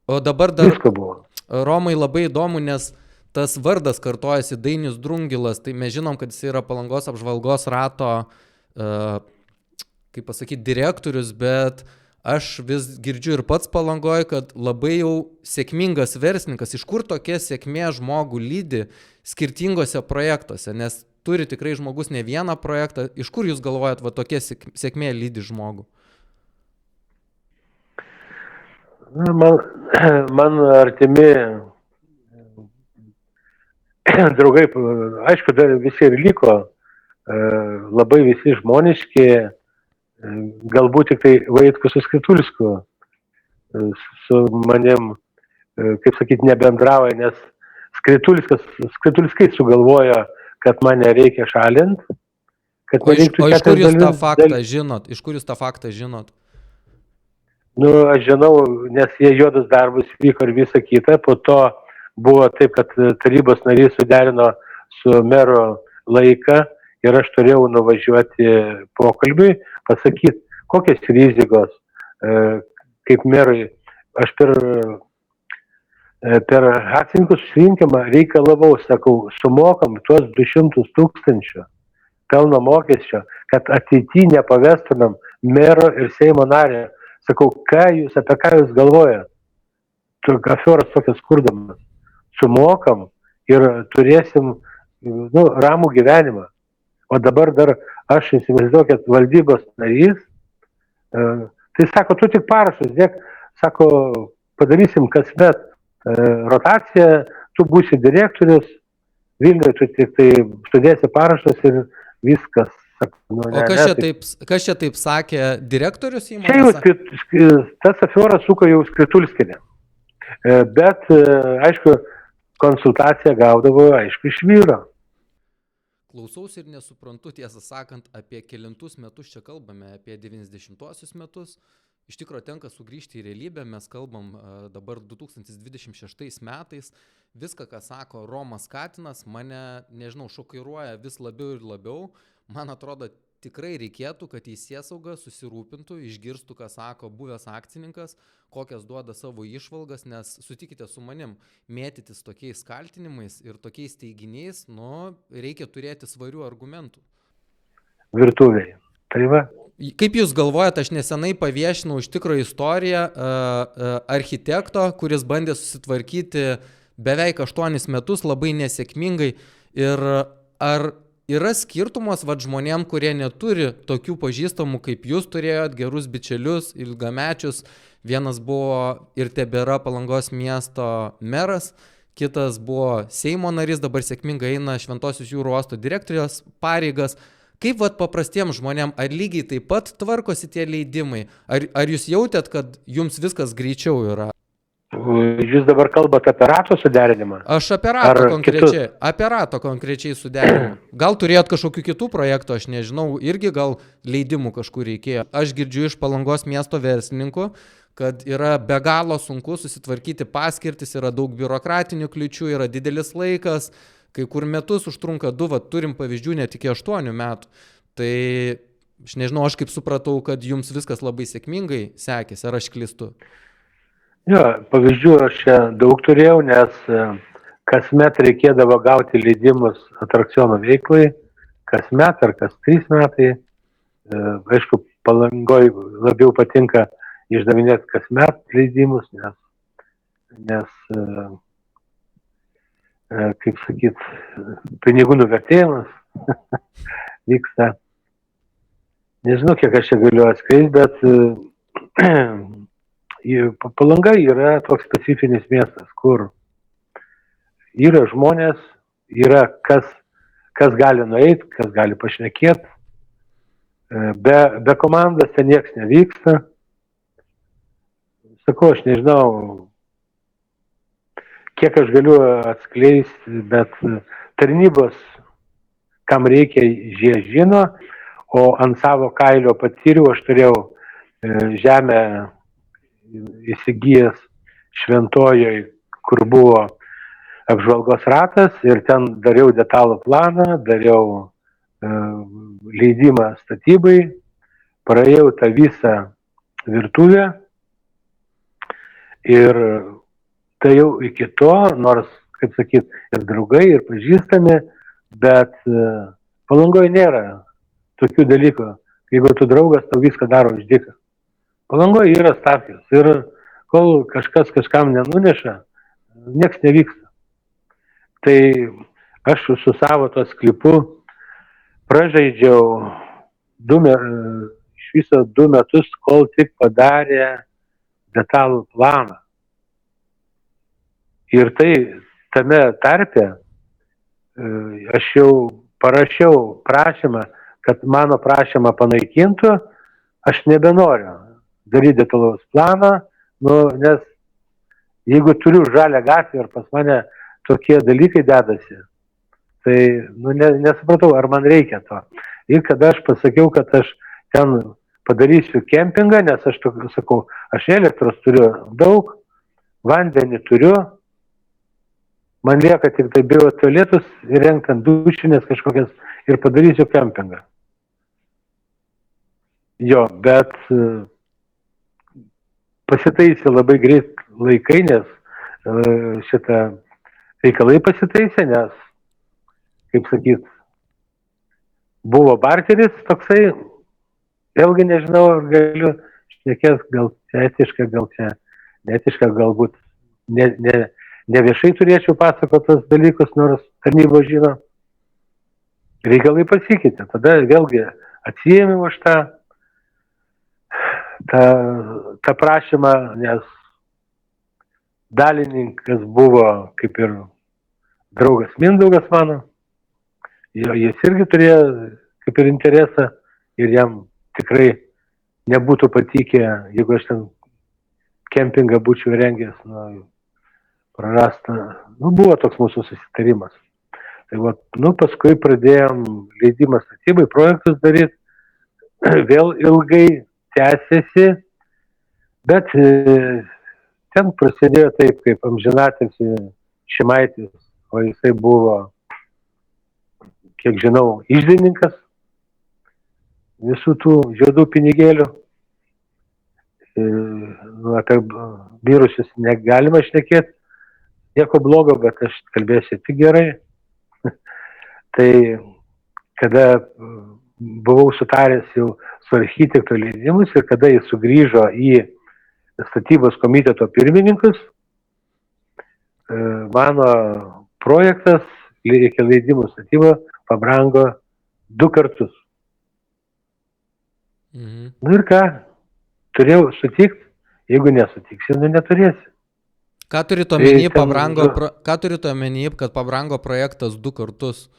O dabar dar, Visko buvo. Romai, labai įdomu, nes tas vardas kartojasi Dainius Drungilas, tai mes žinom, kad jis yra Palangos apžvalgos rato, kaip pasakyti, direktorius, bet aš vis girdžiu ir pats Palangoj, kad labai jau sėkmingas verslininkas. Iš kur tokia sėkmė žmogų lydi skirtingose projektuose, nes turi tikrai žmogus ne vieną projektą. Iš kur jūs galvojat, va tokia sėkmė lydi žmogų? Man artimi draugai, aišku, dar visi ir liko, labai visi žmoniški, galbūt tik tai Vaitkus su Skritulskiu su manim, kaip sakyti, nebendrauja, nes Skritulskiai sugalvojo, kad mane reikia šalinti. O iš kur jūs tą faktą žinot? Iš kur jūs tą faktą žinot? Nu, aš žinau, nes jie juodus darbus vyko ir visą kitą. Po to buvo taip, kad tarybos narys suderino su mero laiką ir aš turėjau nuvažiuoti pokalbiui, pasakyti, kokios rizikos, kaip merui. Aš per akcininkų susirinkimą reikalavau, sakau, sumokam tuos 200 000 pelno mokesčio, kad ateityje nepavestumėm mero ir Seimo narį. Sakau, apie ką jūs galvojat? Aferas tokias kurdamas. Sumokam ir turėsim ramų gyvenimą. O dabar dar aš įsivaizduoju, kad valdybos narys, tai sako, tu tik parašus, dėk, sako, padarysim kasmet rotaciją, tu būsi direktorius, Vilniuje tu tik tai sudėsi parašus ir viskas. Sako, kas čia taip sakė direktorius įmonės? Čia jau tas aferas suko jau Skritulskienė. Bet, aišku, konsultaciją gaudavo, aišku, iš vyro. Klausausi ir nesuprantu, tiesą sakant, apie kelintus metus čia kalbame, apie 90-osius metus. Iš tikrųjų tenka sugrįžti į realybę, mes kalbam dabar 2026 metais. Viską, ką sako Romas Katinas, mane, nežinau, šokiruoja vis labiau ir labiau. Man atrodo, tikrai reikėtų, kad teisėsauga susirūpintų, išgirstų, ką sako buvęs akcininkas, kokias duoda savo išvalgas, nes sutikite su manim, mėtytis tokiais kaltinimais ir tokiais teiginiais, reikia turėti svarių argumentų. Virtuviai. Tai va. Kaip jūs galvojate, aš nesenai paviešinau iš tikrųjų istoriją architekto, kuris bandė susitvarkyti beveik 8 metus labai nesėkmingai. Ir ar yra skirtumas žmonėm, kurie neturi tokių pažįstamų kaip jūs turėjot, gerus bičiulius, ilgamečius? Vienas buvo ir tebėra Palangos miesto meras, kitas buvo Seimo narys, dabar sėkmingai eina Šventosios jūrų uosto direktoriaus pareigas. Kaip paprastiems žmonėm, ar lygiai taip pat tvarkosi tie leidimai? Ar jūs jautėt, kad jums viskas greičiau yra? Jūs dabar kalbate apie rato suderinimą? Aš apie rato konkrečiai suderinimą. Gal turėjot kažkokių kitų projektų, aš nežinau, irgi gal leidimų kažkur reikėjo. Aš girdžiu iš Palangos miesto verslininkų, kad yra be galo sunku susitvarkyti paskirtis, yra daug biurokratinių kliūčių, yra didelis laikas, kai kur metus užtrunka 2, turim pavyzdžių net iki 8 metų. Tai aš nežinau, aš kaip supratau, kad jums viskas labai sėkmingai sekėsi, ar aš klystu? Jo, pavyzdžių aš čia daug turėjau, nes kasmet reikėdavo gauti leidimus atrakcionų veiklai, kasmet ar kas 3 metai. Aišku, Palangoj labiau patinka išdavinėti kasmet leidimus, nes kaip sakyt, pinigų nuvertėjimas vyksta. Nežinau, kiek aš čia galiu atskleisti, bet Palanga yra toks specifinis miestas, kur yra žmonės, yra kas gali nueiti, kas gali pašnekėti. Be komandos ten nieks nevyksta. Sakau, aš nežinau, kiek aš galiu atskleisti, bet tarnybos, kam reikia, jie žino, o ant savo kailio patyriau, aš turėjau žemę įsigijęs Šventojoj, kur buvo apžvalgos ratas, ir ten dariau detalų planą, dariau leidimą statybai, praėjau tą visą virtuvę ir tai jau iki to, nors, kaip sakyt, ir draugai, ir pažįstami, bet Palangoje nėra tokių dalykų, jeigu tu draugas, tau viską daro už dyką. Palangoje yra stafkės ir kol kažkas kažkam nenuneša, nieks nevyksta. Tai aš su savo to sklypu pražaidžiau iš viso 2 metus, kol tik padarė detalų planą. Ir tai tame tarpe aš jau parašiau prašymą, kad mano prašymą panaikintų, aš nebenoriu daryti detalaus planą, nes jeigu turiu žalią gatvę ir pas mane tokie dalykai dedasi, tai nesupratau, ar man reikia to. Ir kada aš pasakiau, kad aš ten padarysiu kempingą, nes aš sakau, aš elektros turiu daug, vandenį turiu, man lieka tik tai bio tualetus ir renkt dušinės kažkokias ir padarysiu kempingą. Jo, bet pasitaisė labai greit laikai, nes šitą reikalai pasitaisė, nes, kaip sakyt, buvo barteris toksai, vėlgi nežinau, ar galiu šnekės, gal etiška, gal čia netiška, galbūt ne viešai turėčiau pasakoti tos dalykus, nors tarnybos žino. Reikalai pasikeitė, tada vėlgi atsiėmiau aš tą prašymą, nes dalininkas buvo kaip ir draugas Mindaugas mano, jis irgi turėjo kaip ir interesą ir jam tikrai nebūtų patikę, jeigu aš ten kempingą būčiau rengęs, prarastą, buvo toks mūsų susitarimas. Tai paskui pradėjom leidimą statybai, projektus daryti, vėl ilgai tęsėsi, bet ten prasidėjo taip, kaip amžinatilsį Šimaitis, o jisai buvo, kiek žinau, iždininkas visų tų žiedų pinigėlių. Apie mirusius negalima šnekėti, nieko blogo, bet aš kalbėsiu tik gerai. Tai kada buvau sutaręs jau su architekto leidimus ir kada jis sugrįžo į statybos komiteto pirmininkus, mano projektas, reikia leidimų statyba, pabrango 2 kartus. Ir ką? Turėjau sutikti, jeigu nesutiksi, neturėsi. Ką turite omeny, kad pabrango projektas 2 kartus?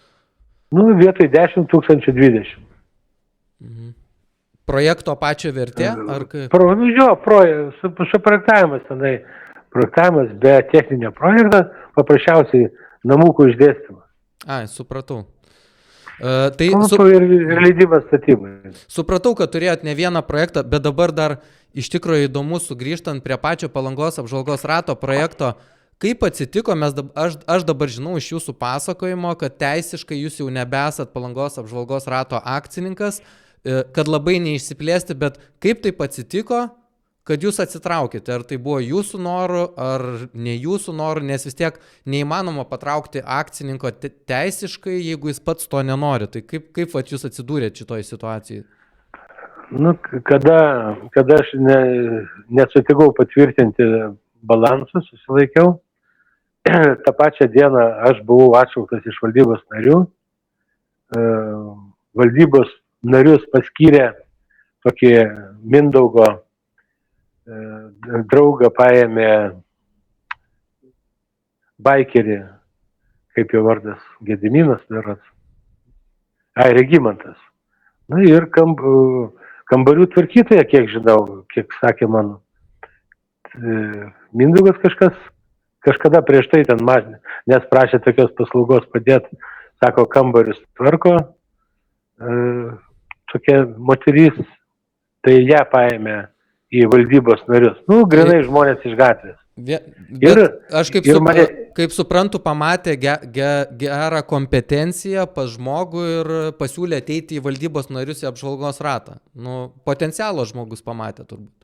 Vietoj 10 000 20. Projekto pačio vertė? Ar kaip? Suprojektavimas tenai. Projektavimas be techninio projekto, paprasčiausiai namūkų išdėstymas. Supratau. Ir leidimas statybai. Supratau, kad turėjot ne vieną projektą, bet dabar dar iš tikrųjų įdomu sugrįžtant prie pačio Palangos apžvalgos rato projekto. Kaip atsitiko, aš dabar žinau iš jūsų pasakojimo, kad teisiškai jūs jau nebesat Palangos apžvalgos rato akcininkas, kad labai neišsiplėsti, bet kaip taip atsitiko, kad jūs atsitraukite? Ar tai buvo jūsų noru, ar ne jūsų noru, nes vis tiek neįmanoma patraukti akcininko teisiškai, jeigu jis pats to nenori. Tai kaip jūs atsidūrėte šitoj situacijai? Kada aš nesutikau patvirtinti balansą, susilaikiau tą pačią dieną aš buvau atšauktas iš valdybos narių. Valdybos narius paskyrė tokį Mindaugo draugą, paėmė baikerį, kaip jo vardas, Gediminas, Regimantas. Na ir kambarių tvarkytoja, kiek žinau, kiek sakė man Mindaugas kažkada prieš tai ten nes prašė tokios paslaugos padėti, sako, kambarius tvarko, tokia moteris, tai ją paėmė į valdybos narius. Grinai žmonės iš gatvės. Bet aš kaip suprantu, pamatė gerą kompetenciją pas žmogų ir pasiūlė ateiti į valdybos narius į apžvalgos ratą. Potencialo žmogus pamatė turbūt.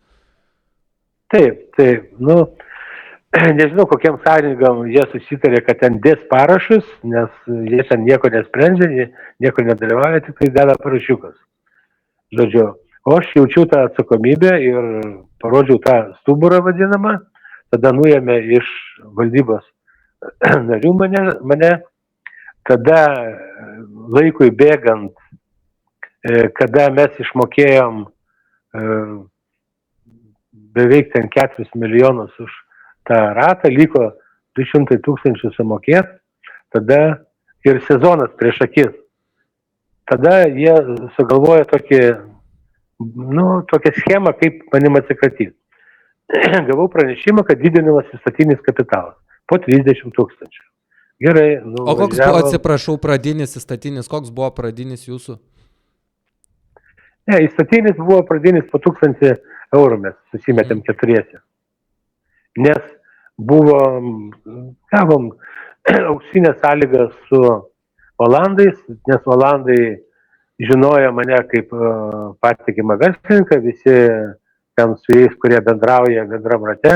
Taip. Nežinau, kokiam sąjungam jie susitarė, kad ten dės parašus, nes jie ten nieko nesprendžia, jie nieko nedalyvauja, tik tai deda parašiukas. Žodžiu, o aš jaučiu tą atsakomybę ir parodžiau tą stuburą vadinamą, tada nuėmė iš valdybos narių mane, tada laikui bėgant, kada mes išmokėjom beveik ten 4 milijonus už tą ratą, liko 200 000 sumokėt, tada ir sezonas prieš akis. Tada jie sugalvojo tokią schemą, kaip manim atsikratyti. Gavau pranešimą, kad didinamas įstatinis kapitalas po 30 000. Gerai. O koks buvo, atsiprašau, pradinis įstatinis? Koks buvo pradinis jūsų? Ne, įstatinis buvo pradinis po 1000 eurų mes susimetėm keturiese. Nes gavom auksinės sąlygas su Olandais, nes Olandai žinojo mane kaip patikimą verslininką, visi ten su jais, kurie bendrauja bendram rate,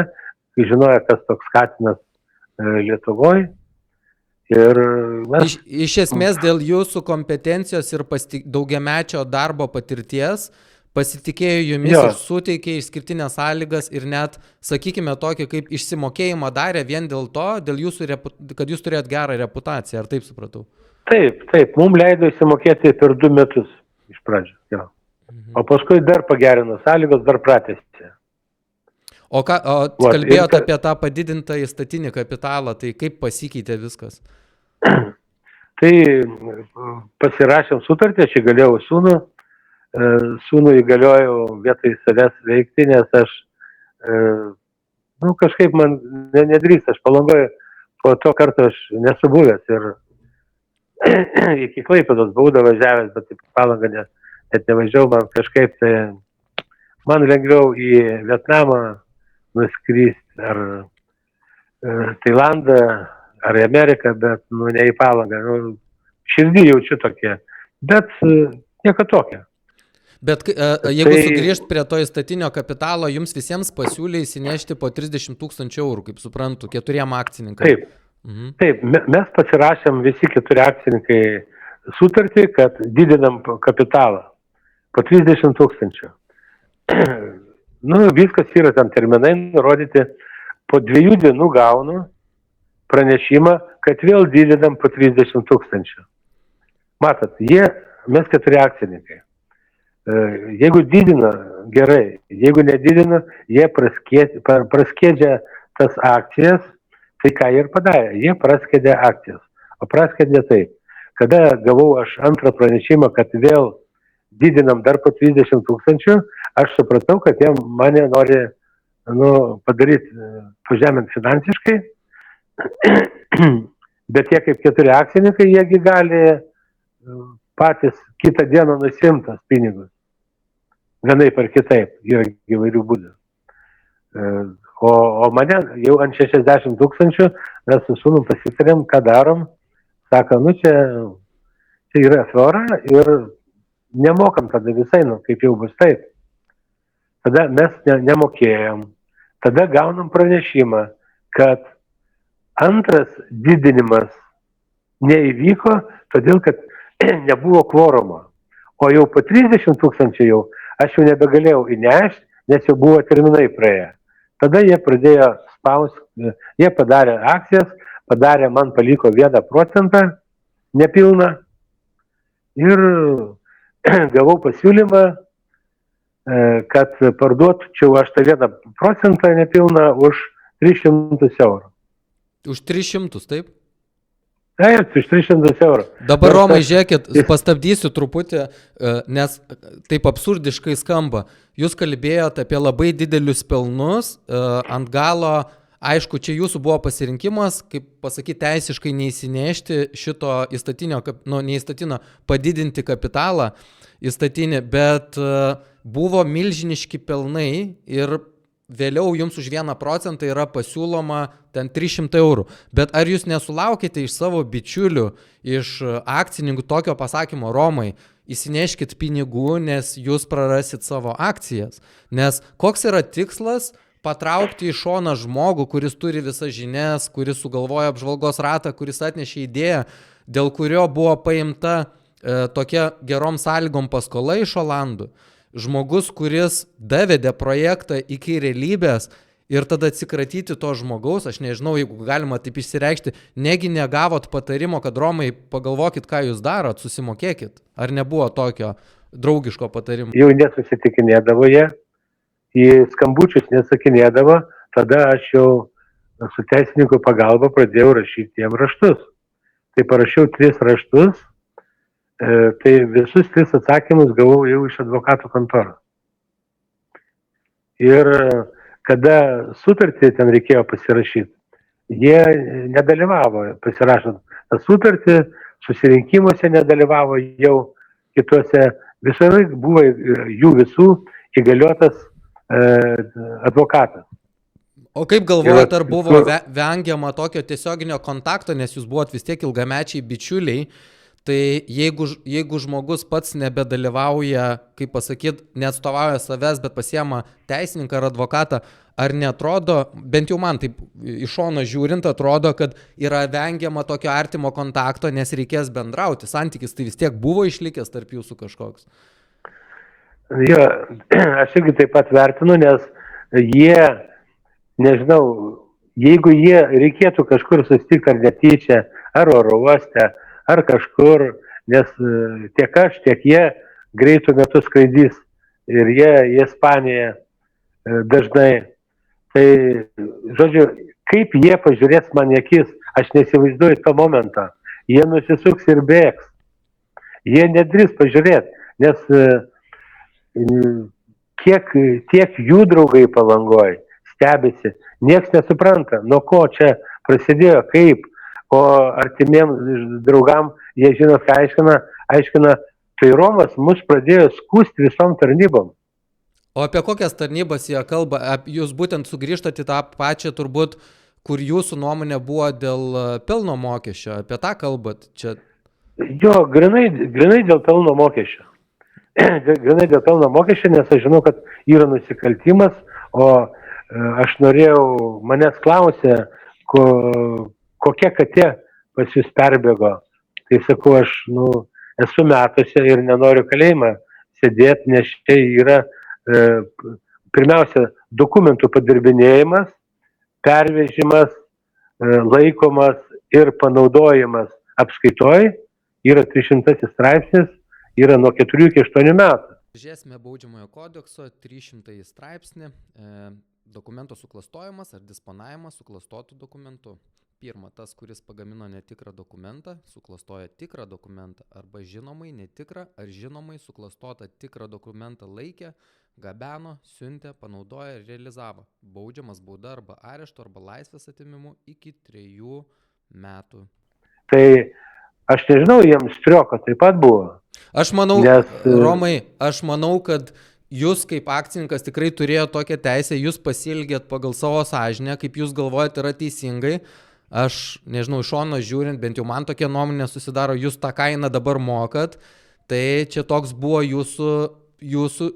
žinojo, kas toks Katinas Lietuvoje. Ir mes... Iš esmės dėl jūsų kompetencijos ir daugiamečio darbo patirties pasitikėjo jumis ir suteikė išskirtinės sąlygas ir net, sakykime, tokį kaip išsimokėjimą darė vien dėl to, kad jūs turėjot gerą reputaciją, ar taip supratau? Taip, mums leido įsimokėti per 2 metus iš pradžių. O paskui dar pagerino sąlygos, dar pratęsė. O kalbėjot apie tą padidintą įstatinį kapitalą, tai kaip pasikeitė viskas? Tai pasirašėm sutartį, aš įgaliojau sūnų įgaliojau vietoj savęs veikti, nes aš kažkaip man nedrįsta, aš Palangoje po to kartą aš nesu buvęs ir iki Klaipėdos buvau važiavęs, bet į Palangą net nevažiavau, man kažkaip tai man lengviau į Vietnamą nuskristi ar Tailandą ar į Ameriką, bet ne į Palangą. Širdį jaučiu tokie, bet nieko tokio. Bet jeigu sugrįžt prie to įstatinio kapitalo, jums visiems pasiūlė įsinešti po 30 000 eurų, kaip suprantu, 4 akcininkams. Taip, mes pasirašėm visi 4 akcininkai sutartį, kad didinam kapitalą po 30 000. Viskas yra tam terminai nurodyti, po 2 dienų gaunu pranešimą, kad vėl didinam po 30 000. Matot, mes 4 akcininkai. Jeigu didina, gerai, jeigu nedidina, jie praskėdžia tas akcijas, tai ką jie ir padarė, jie praskėdė akcijas. O praskėdė taip, kada gavau aš antrą pranešimą, kad vėl didinam dar po 30 000, aš supratau, kad jie mane nori padaryti, pažemint finansiškai, bet jie kaip 4 akcininkai, jiegi gali patys kitą dieną nusimtas pinigus. Vienaip ar kitaip, yra įvairių būdų. O mane jau ant 60 000 mes su sūnum pasitarėm, ką darom. Sako, čia yra afera ir nemokam tada visai, kaip jau bus taip. Tada mes nemokėjom. Tada gaunam pranešimą, kad antras didinimas neįvyko, todėl kad nebuvo kvorumo. O jau po 30 000 jau aš jau nebegalėjau įnešti, nes jau buvo terminai praėję. Tada jie pradėjo spausti, jie padarė akcijas, padarė, man paliko 1% nepilną ir gavau pasiūlymą, kad parduočiau aš tą 1% nepilną už 300 eurų. Už 300, taip? Taip, už 300 eurų. Dabar, Romai, žiūrėkit, pastabdysiu truputį, nes taip absurdiškai skamba. Jūs kalbėjote apie labai didelius pelnus, ant galo, aišku, čia jūsų buvo pasirinkimas, kaip pasakyti, teisiškai neįsinešti šito įstatinio, neįstatinio, padidinti kapitalą įstatinį, bet buvo milžiniški pelnai ir vėliau jums už 1% yra pasiūloma ten 300 eurų. Bet ar jūs nesulaukite iš savo bičiulių, iš akcininkų tokio pasakymo, Romai, įsineškit pinigų, nes jūs prarasit savo akcijas? Nes koks yra tikslas patraukti į šoną žmogų, kuris turi visas žinias, kuris sugalvoja apžvalgos ratą, kuris atnešė idėją, dėl kurio buvo paimta tokia gerom sąlygom paskola iš Olandų. Žmogus, kuris davedė projektą iki realybės ir tada atsikratyti to žmogaus, aš nežinau, jeigu galima taip išsireikšti, negi negavot patarimo, kad Romai, pagalvokit, ką jūs darot, susimokėkit. Ar nebuvo tokio draugiško patarimo? Jau nesusitikinėdavo jie, į skambučius nesakinėdavo, tada aš jau su teisininkų pagalba pradėjau rašyti jiem raštus. Tai parašiau 3 raštus. Tai visus 3 atsakymus gavau jau iš advokatų kontoros. Ir kada sutartį ten reikėjo pasirašyti, jie nedalyvavo pasirašant tą sutartį, susirinkimuose nedalyvavo jau kituose, visą laiką buvo jų visų įgaliotas advokatas. O kaip galvojate, ar buvo vengiama tokio tiesioginio kontakto, nes jūs buvot vis tiek ilgamečiai bičiuliai? Tai jeigu žmogus pats nebedalyvauja, kaip pasakyt, neatstovauja savęs, bet pasiema teisininką ar advokatą, ar netrodo, bent jau man taip iš šono žiūrint, atrodo, kad yra vengiama tokio artimo kontakto, nes reikės bendrauti. Santykis tai vis tiek buvo išlikęs tarp jūsų kažkoks. Jo, aš irgi taip pat vertinu, nes jie, nežinau, jeigu jie reikėtų kažkur susitikti ar netyčia, ar oro uoste, ar kažkur, nes tiek aš, tiek jie greitų metų skraidys ir jie į Ispaniją dažnai. Tai, žodžiu, kaip jie pažiūrės man į akis, aš nesivaizduoju to momentą. Jie nusisuks ir bėgs. Jie nedrįs pažiūrėti, nes tiek jų draugai Palangoj stebisi, nieks nesupranta, nuo ko čia prasidėjo, kaip. O artimiem draugam, jie žino, ką aiškina, tai Romas mus pradėjo skūsti visom tarnybom. O apie kokias tarnybas jie kalba? Jūs būtent sugrįžtate į tą pačią turbūt, kur jūsų nuomonė buvo dėl pelno mokesčio, apie tą kalbat čia? Jo, grinai dėl pelno mokesčio. Grinai dėl pelno mokesčio, nes aš žinau, kad yra nusikaltimas, o aš norėjau, manęs klausė, kokia katė pas jūs perbėgo. Tai sakau, aš esu metuose ir nenoriu kalėjimą sėdėti, nes čia yra pirmiausia dokumentų padirbinėjimas, pervežimas, laikomas ir panaudojimas apskaitoj, yra 300 straipsnis, yra nuo 4 iki 8 metų. Žiūrėsime Baudžiamojo kodekso 300 straipsnį, dokumento suklastojimas ar disponavimas suklastotų dokumentų. Pirma, tas, kuris pagamino netikrą dokumentą, suklastoja tikrą dokumentą arba žinomai netikrą ar žinomai suklastotą tikrą dokumentą laikė, gabeno, siuntė, panaudoja ir realizavo. Baudžiamas bauda arba arešto arba laisvės atėmimu iki 3 metų. Tai aš nežinau, jiems strioko taip pat buvo. Aš manau, Romai, aš manau, kad jūs kaip akcininkas tikrai turėjo tokią teisę, jūs pasielgėt pagal savo sąžinę, kaip jūs galvojate yra teisingai. Aš nežinau, iš šono žiūrint, bent jau man tokia nuomonė susidaro, jūs tą kainą dabar mokat, tai čia toks buvo jūsų,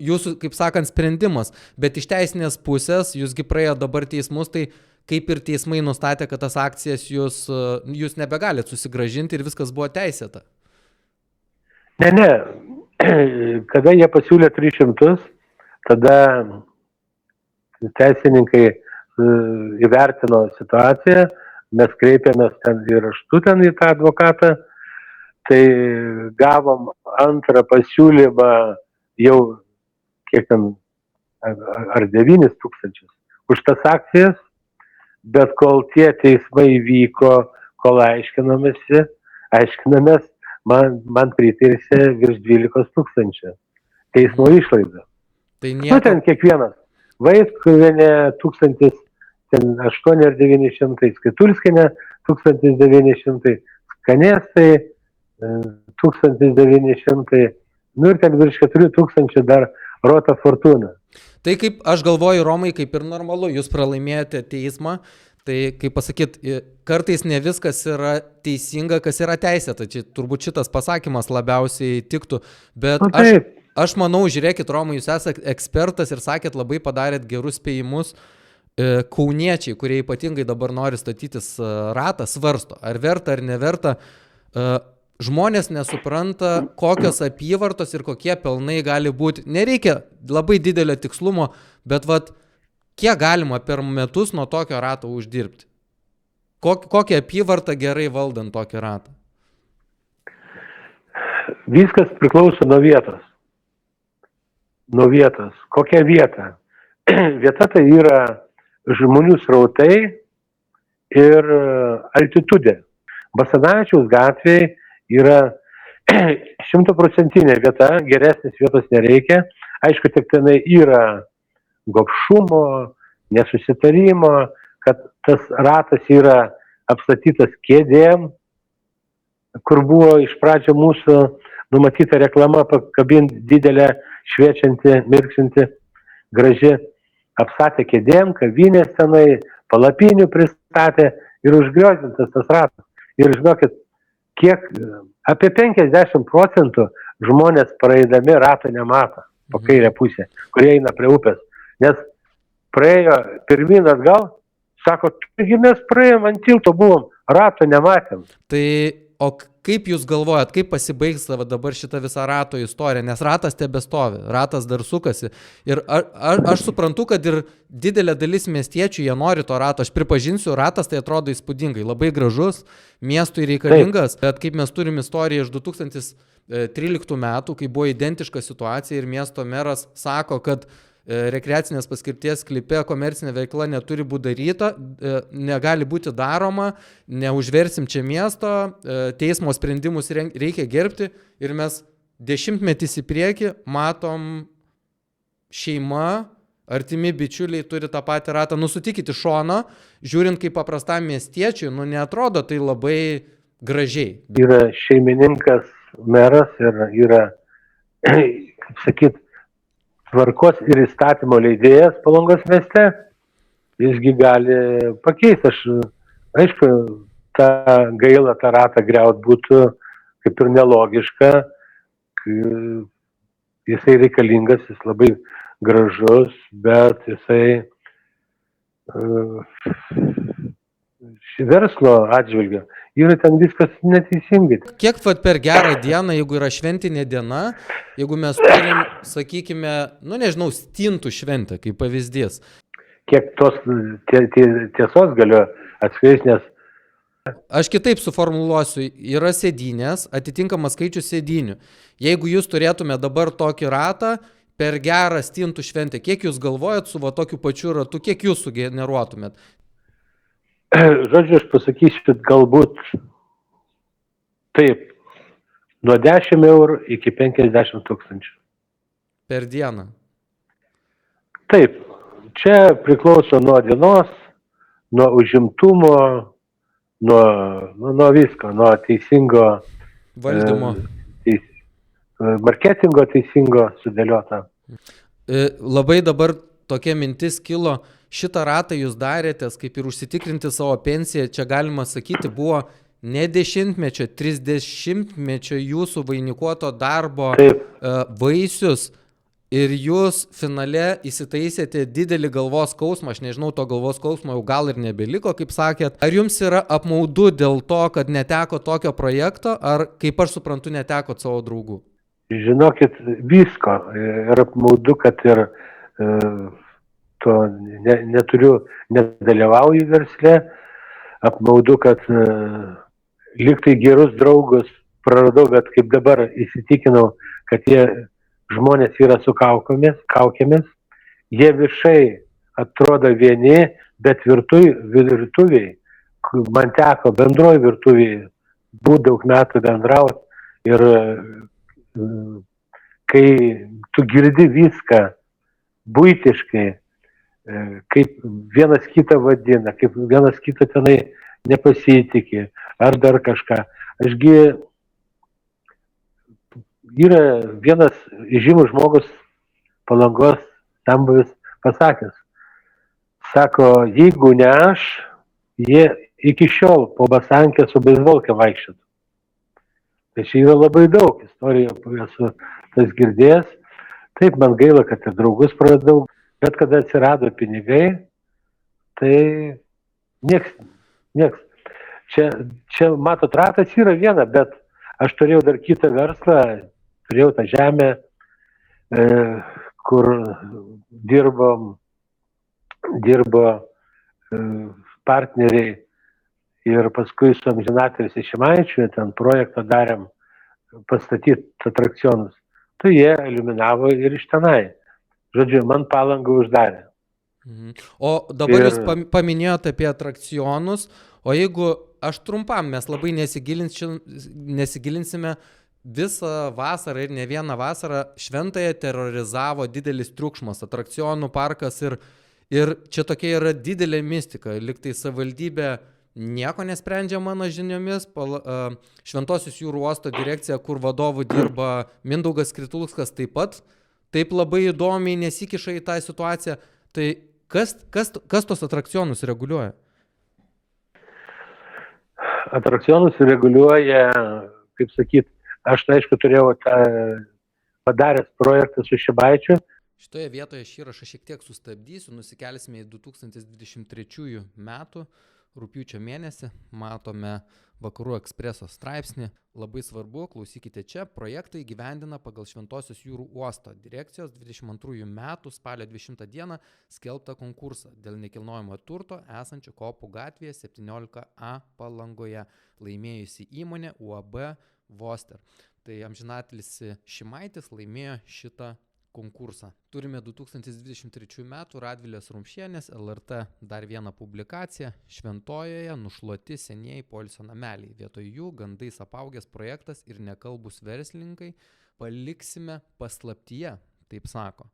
kaip sakant, sprendimas. Bet iš teisinės pusės, jūsgi praėjo dabar teismus, tai kaip ir teismai nustatė, kad tas akcijas jūs nebegalit susigrąžinti ir viskas buvo teisėta. Ne, kada jie pasiūlė 300, tada teisininkai įvertino situaciją, mes kreipėmės ten ir raštu ten į tą advokatą, tai gavom antrą pasiūlymą jau kiek ten, ar 9 tūkstančius už tas akcijas, bet kol tie teismai vyko, kol aiškinamės, man pritirsi virš 12 tūkstančių teismo išlaidą. Tai Nu, nieko. ten kiekvienas. Vaitkuvienė 1800 ar 900, Skritulskienė 1900, Skanėstai 1900, nu ir ten virš 4000 dar Rota Fortuna. Tai kaip aš galvoju, Romai, kaip ir normalu, jūs pralaimėjote teismą, tai kaip pasakyt, kartais ne viskas yra teisinga, kas yra teisėta. Čia turbūt šitas pasakymas labiausiai tiktų, bet Nu, taip. aš manau, žiūrėkit, Romai, jūs esate ekspertas ir sakėt, labai padarėt gerus spėjimus. Kauniečiai, kurie ypatingai dabar nori statytis ratą, svarsto, ar verta ar neverta. Žmonės nesupranta, kokios apyvartos ir kokie pelnai gali būti. Nereikia labai didelio tikslumo, bet vat, kiek galima per metus nuo tokio rato uždirbti? Kokią apyvartą gerai valdant tokį ratą? Viskas priklauso nuo vietos. Nuo vietos. Kokia vieta? Vieta tai yra žmonių srautai ir altitudė. Basanavičiaus gatvėje yra 100% vieta, geresnės vietos nereikia. Aišku, tik tenai yra gobšumo, nesusitarimo, kad tas ratas yra apstatytas kėdėm, kur buvo iš pradžio mūsų numatyta reklama pakabinti didelę, šviečianti, mirksinti, graži, apstatė kėdėm, kavinės tenai, palapinių pristatė ir užgriozdintas tas ratas. Ir žinokit, kiek, apie 50% žmonės praeidami rato nemato po kairę pusę, kurie eina prie upės. Nes praėjo pirmin atgal, sako, taigi mes praėjom ant tilto buvom, rato nematėm. Tai o kaip jūs galvojat, kaip pasibaigs dabar šitą visą rato istoriją, nes ratas tebestovi, ratas dar sukasi. Ir aš suprantu, kad ir didelė dalis miestiečių, jie nori to rato. Aš pripažinsiu, ratas tai atrodo įspūdingai, labai gražus, miestui reikalingas, bet kaip mes turim istoriją iš 2013 metų, kai buvo identiška situacija ir miesto meras sako, kad rekreacinės paskirties sklype komercinė veikla neturi būti daryta, negali būti daroma, neužversim čia miesto, teismo sprendimus reikia gerbti ir mes 10 metus į priekį matom šeima, artimi bičiuliai turi tą patį ratą. Sutikit iš šono, žiūrint kaip paprastam miestiečiui, neatrodo tai labai gražiai. Yra šeimininkas meras ir yra, kaip sakyt, tvarkos ir įstatymo leidėjas Palangos mieste, jisgi gali pakeisti. Aišku, tą gailą, tą ratą griaut būtų kaip ir nelogiška, jisai reikalingas, jis labai gražus, bet jisai verslo atžvilgiu yra ten viskas neteisingai. Kiek per gerą dieną, jeigu yra šventinė diena, jeigu mes turim, sakykime, stintų šventę, kaip pavyzdys. Kiek tos tiesos galiu atskleisti, nes... Aš kitaip suformuluosiu, yra sėdynės, atitinkamas skaičius sėdynių. Jeigu jūs turėtume dabar tokį ratą, per gerą stintų šventę, kiek jūs galvojat su tokiu pačiu ratu, kiek jūs sugeneruotumėt? Žodžiu, aš pasakysiu, galbūt taip, nuo 10 eurų iki 50 000. Per dieną? Taip, čia priklauso nuo dienos, nuo užimtumo, nuo visko, nuo teisingo valdymo. Marketingo teisingo sudėliota. Labai dabar tokia mintis kilo, šitą ratą jūs darėtės, kaip ir užsitikrinti savo pensiją, čia galima sakyti, buvo ne 10-mečio, 30-mečio jūsų vainikuoto darbo vaisius ir jūs finale įsitaisėte didelį galvos skausmą, aš nežinau, to galvos skausmo jau gal ir nebeliko, kaip sakėt. Ar jums yra apmaudu dėl to, kad neteko tokio projekto, ar, kaip aš suprantu, netekot savo draugų? Žinokit, visko. Ir apmaudu, kad ir to nedalyvauju versle. apmaudu, kad liktai gerus draugus praradau, bet kaip dabar įsitikinau, kad tie žmonės yra su kaukėmis, jie viešai atrodo vieni, bet virtuviai, man teko bendroji virtuviai būt daug metų bendrauti ir kai tu girdi viską buitiškai, kaip vienas kitą vadina, kaip vienas kitą tenai nepasitikė, ar dar kažką. Ašgi yra vienas žymus žmogus Palangos senbuvis pasakęs. Sako, jeigu ne aš, jie iki šiol po Basankę su beisbolke vaikščiotų. Tai čia yra labai daug istorijų, esu tas girdėjęs. Taip, man gaila, kad ir draugus praradau, bet kada atsirado pinigai, tai nieks. Čia matot, ratas yra viena, bet aš turėjau dar kitą verslą, turėjau tą žemę, kur dirbo partneriai ir paskui su amžinatelis Šimaičiu ten projektą darėm pastatyti atrakcionus. Tai jie eliminavo ir iš tenai. Žodžiu, man Palangą uždarė. O dabar jūs paminėjote apie atrakcionus, o jeigu aš trumpam, mes labai nesigilinsime, visą vasarą ir ne vieną vasarą Šventąją terorizavo didelis triukšmas, atrakcionų parkas ir čia tokia yra didelė mistika, liktai savivaldybė nieko nesprendžia mano žiniomis, Šventosios jūrų uosto direkcija, kur vadovų dirba Mindaugas Kritulskas taip labai įdomiai nesikiša į tą situaciją, tai kas tos atrakcionus reguliuoja? Atrakcionus reguliuoja, kaip sakyt, aš tai aišku turėjau padaręs projektą su Šimaičiu. Šitoje vietoje šį įrašą šiek tiek sustabdysiu, nusikelsime į 2023 metų rugpjūčio mėnesį, matome Vakarų Ekspreso straipsnį. Labai svarbu, klausykite čia, projektą įgyvendina pagal Šventosios jūrų uosto direkcijos 22 metų spalio 20 dieną skelbtą konkursą dėl nekilnojamo turto esančio Kopų gatvėje 17A Palangoje, laimėjusi įmonė UAB Voster. Tai amžinatelis Šimaitis laimėjo šitą konkursą. Turime 2023 metų Radvilės Rumšienės LRT dar vieną publikaciją. Šventojoje nušluoti senieji poilsio nameliai. Vietoj jų gandais apaugęs projektas ir nekalbus verslininkai paliksime paslaptyje, taip sako.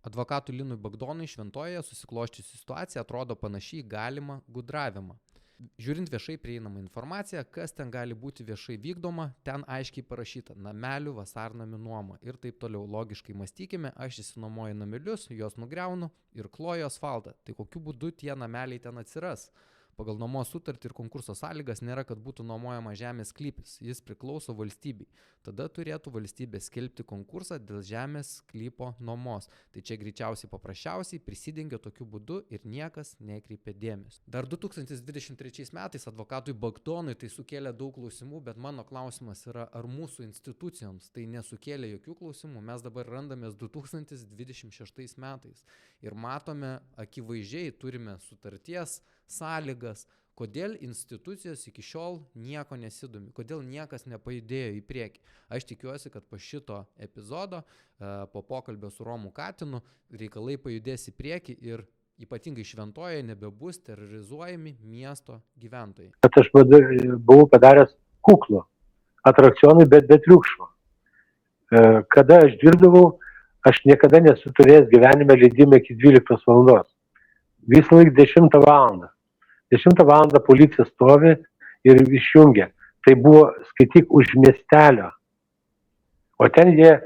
Advokatui Linui Bagdonui Šventojoje susikloščiusi situacija atrodo panašiai galimą gudravimą. Žiūrint viešai prieinamą informaciją, kas ten gali būti viešai vykdoma, ten aiškiai parašyta namelių vasarnamių nuoma ir taip toliau. Logiškai mąstykime, aš išsinuomoju namelius, juos nugriaunu ir kloju asfaltą. Tai kokiu būdu tie nameliai ten atsiras? Pagal nuomos sutartį ir konkurso sąlygas nėra, kad būtų nuomojama žemės sklypis, jis priklauso valstybei. Tada turėtų valstybė skelbti konkursą dėl žemės sklypo nuomos. Tai čia greičiausiai paprasčiausiai prisidengia tokiu būdu ir niekas nekreipia dėmesio. Dar 2023 metais advokatui Bagdonui tai sukėlė daug klausimų, bet mano klausimas yra, ar mūsų institucijoms tai nesukėlė jokių klausimų. Mes dabar randamės 2026 metais ir matome akivaizdžiai, turime sutarties sąlygas, kodėl institucijos iki šiol nieko nesidomi, kodėl niekas nepajudėjo į priekį. Aš tikiuosi, kad po šito epizodo, po pokalbio su Romu Katinu, reikalai pajudės į priekį ir ypatingai Šventojoje nebebus terrorizuojami miesto gyventojai. Kad aš buvau padaręs kuklų atrakcionui, bet be triukšmo. Kada aš dirbdavau, aš niekada nesu turėjęs gyvenime leidimą iki 12 valandos. Visą laiką 10 valandą. 10 valandą policija stovi ir išjungia. Tai buvo, skaityk, už miestelio. O ten jie,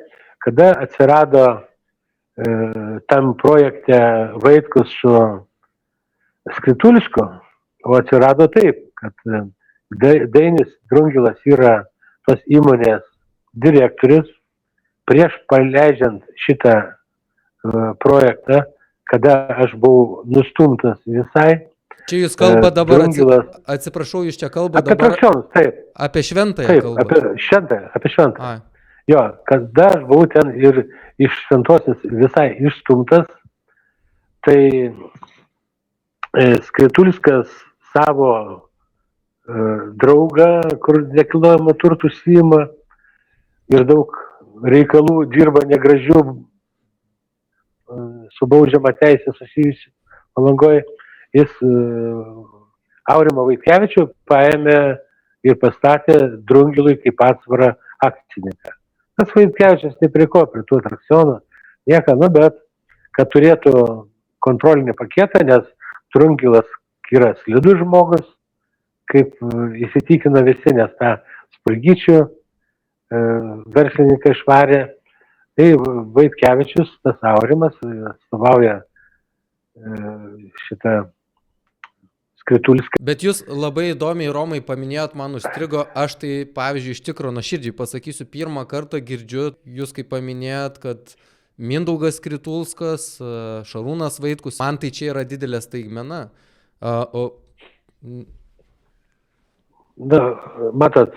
kada atsirado tam projekte Vaitkus su Skritulsku, o atsirado taip, kad Dainis Drungilas yra tos įmonės direktorius. Prieš paleidžiant šitą projektą, kada aš buvau nustumtas visai. Čia jūs kalba dabar, atsiprašau, jūs čia kalba apie dabar atrakcionus, taip. Apie Šventąją Taip, kalbą. apie Šventąją. Jo, kada aš buvau ten ir iš Šventosios visai išstumtas, tai Skritulskas savo draugą, kur nekilnojamo turtų užsiima ir daug reikalų dirba negražių su baudžiama teisė susijusi Palangoje. Jis Aurimą Vaitkevičių paėmė ir pastatė Drungilui kaip atsvarą akcininką. Tas Vaitkevičius ne prie ko, prie tų atrakcionų, nieka, nu bet, kad turėtų kontrolinį paketą, nes Drungilas yra slidus žmogus, kaip įsitikino visi, nes tą Spurgyčių verslininką išvarė. Tai Vaitkevičius, tas Aurimas, atstovauja šitą Skritulskį. Bet jūs labai įdomiai, Romai, paminėjot, man užstrigo, aš tai, pavyzdžiui, iš tikro nuoširdžiai pasakysiu, pirmą kartą girdžiu, jūs kaip paminėjot, kad Mindaugas Skritulskas, Šarūnas Vaitkus, man tai čia yra didelė staigmena. Na, matot,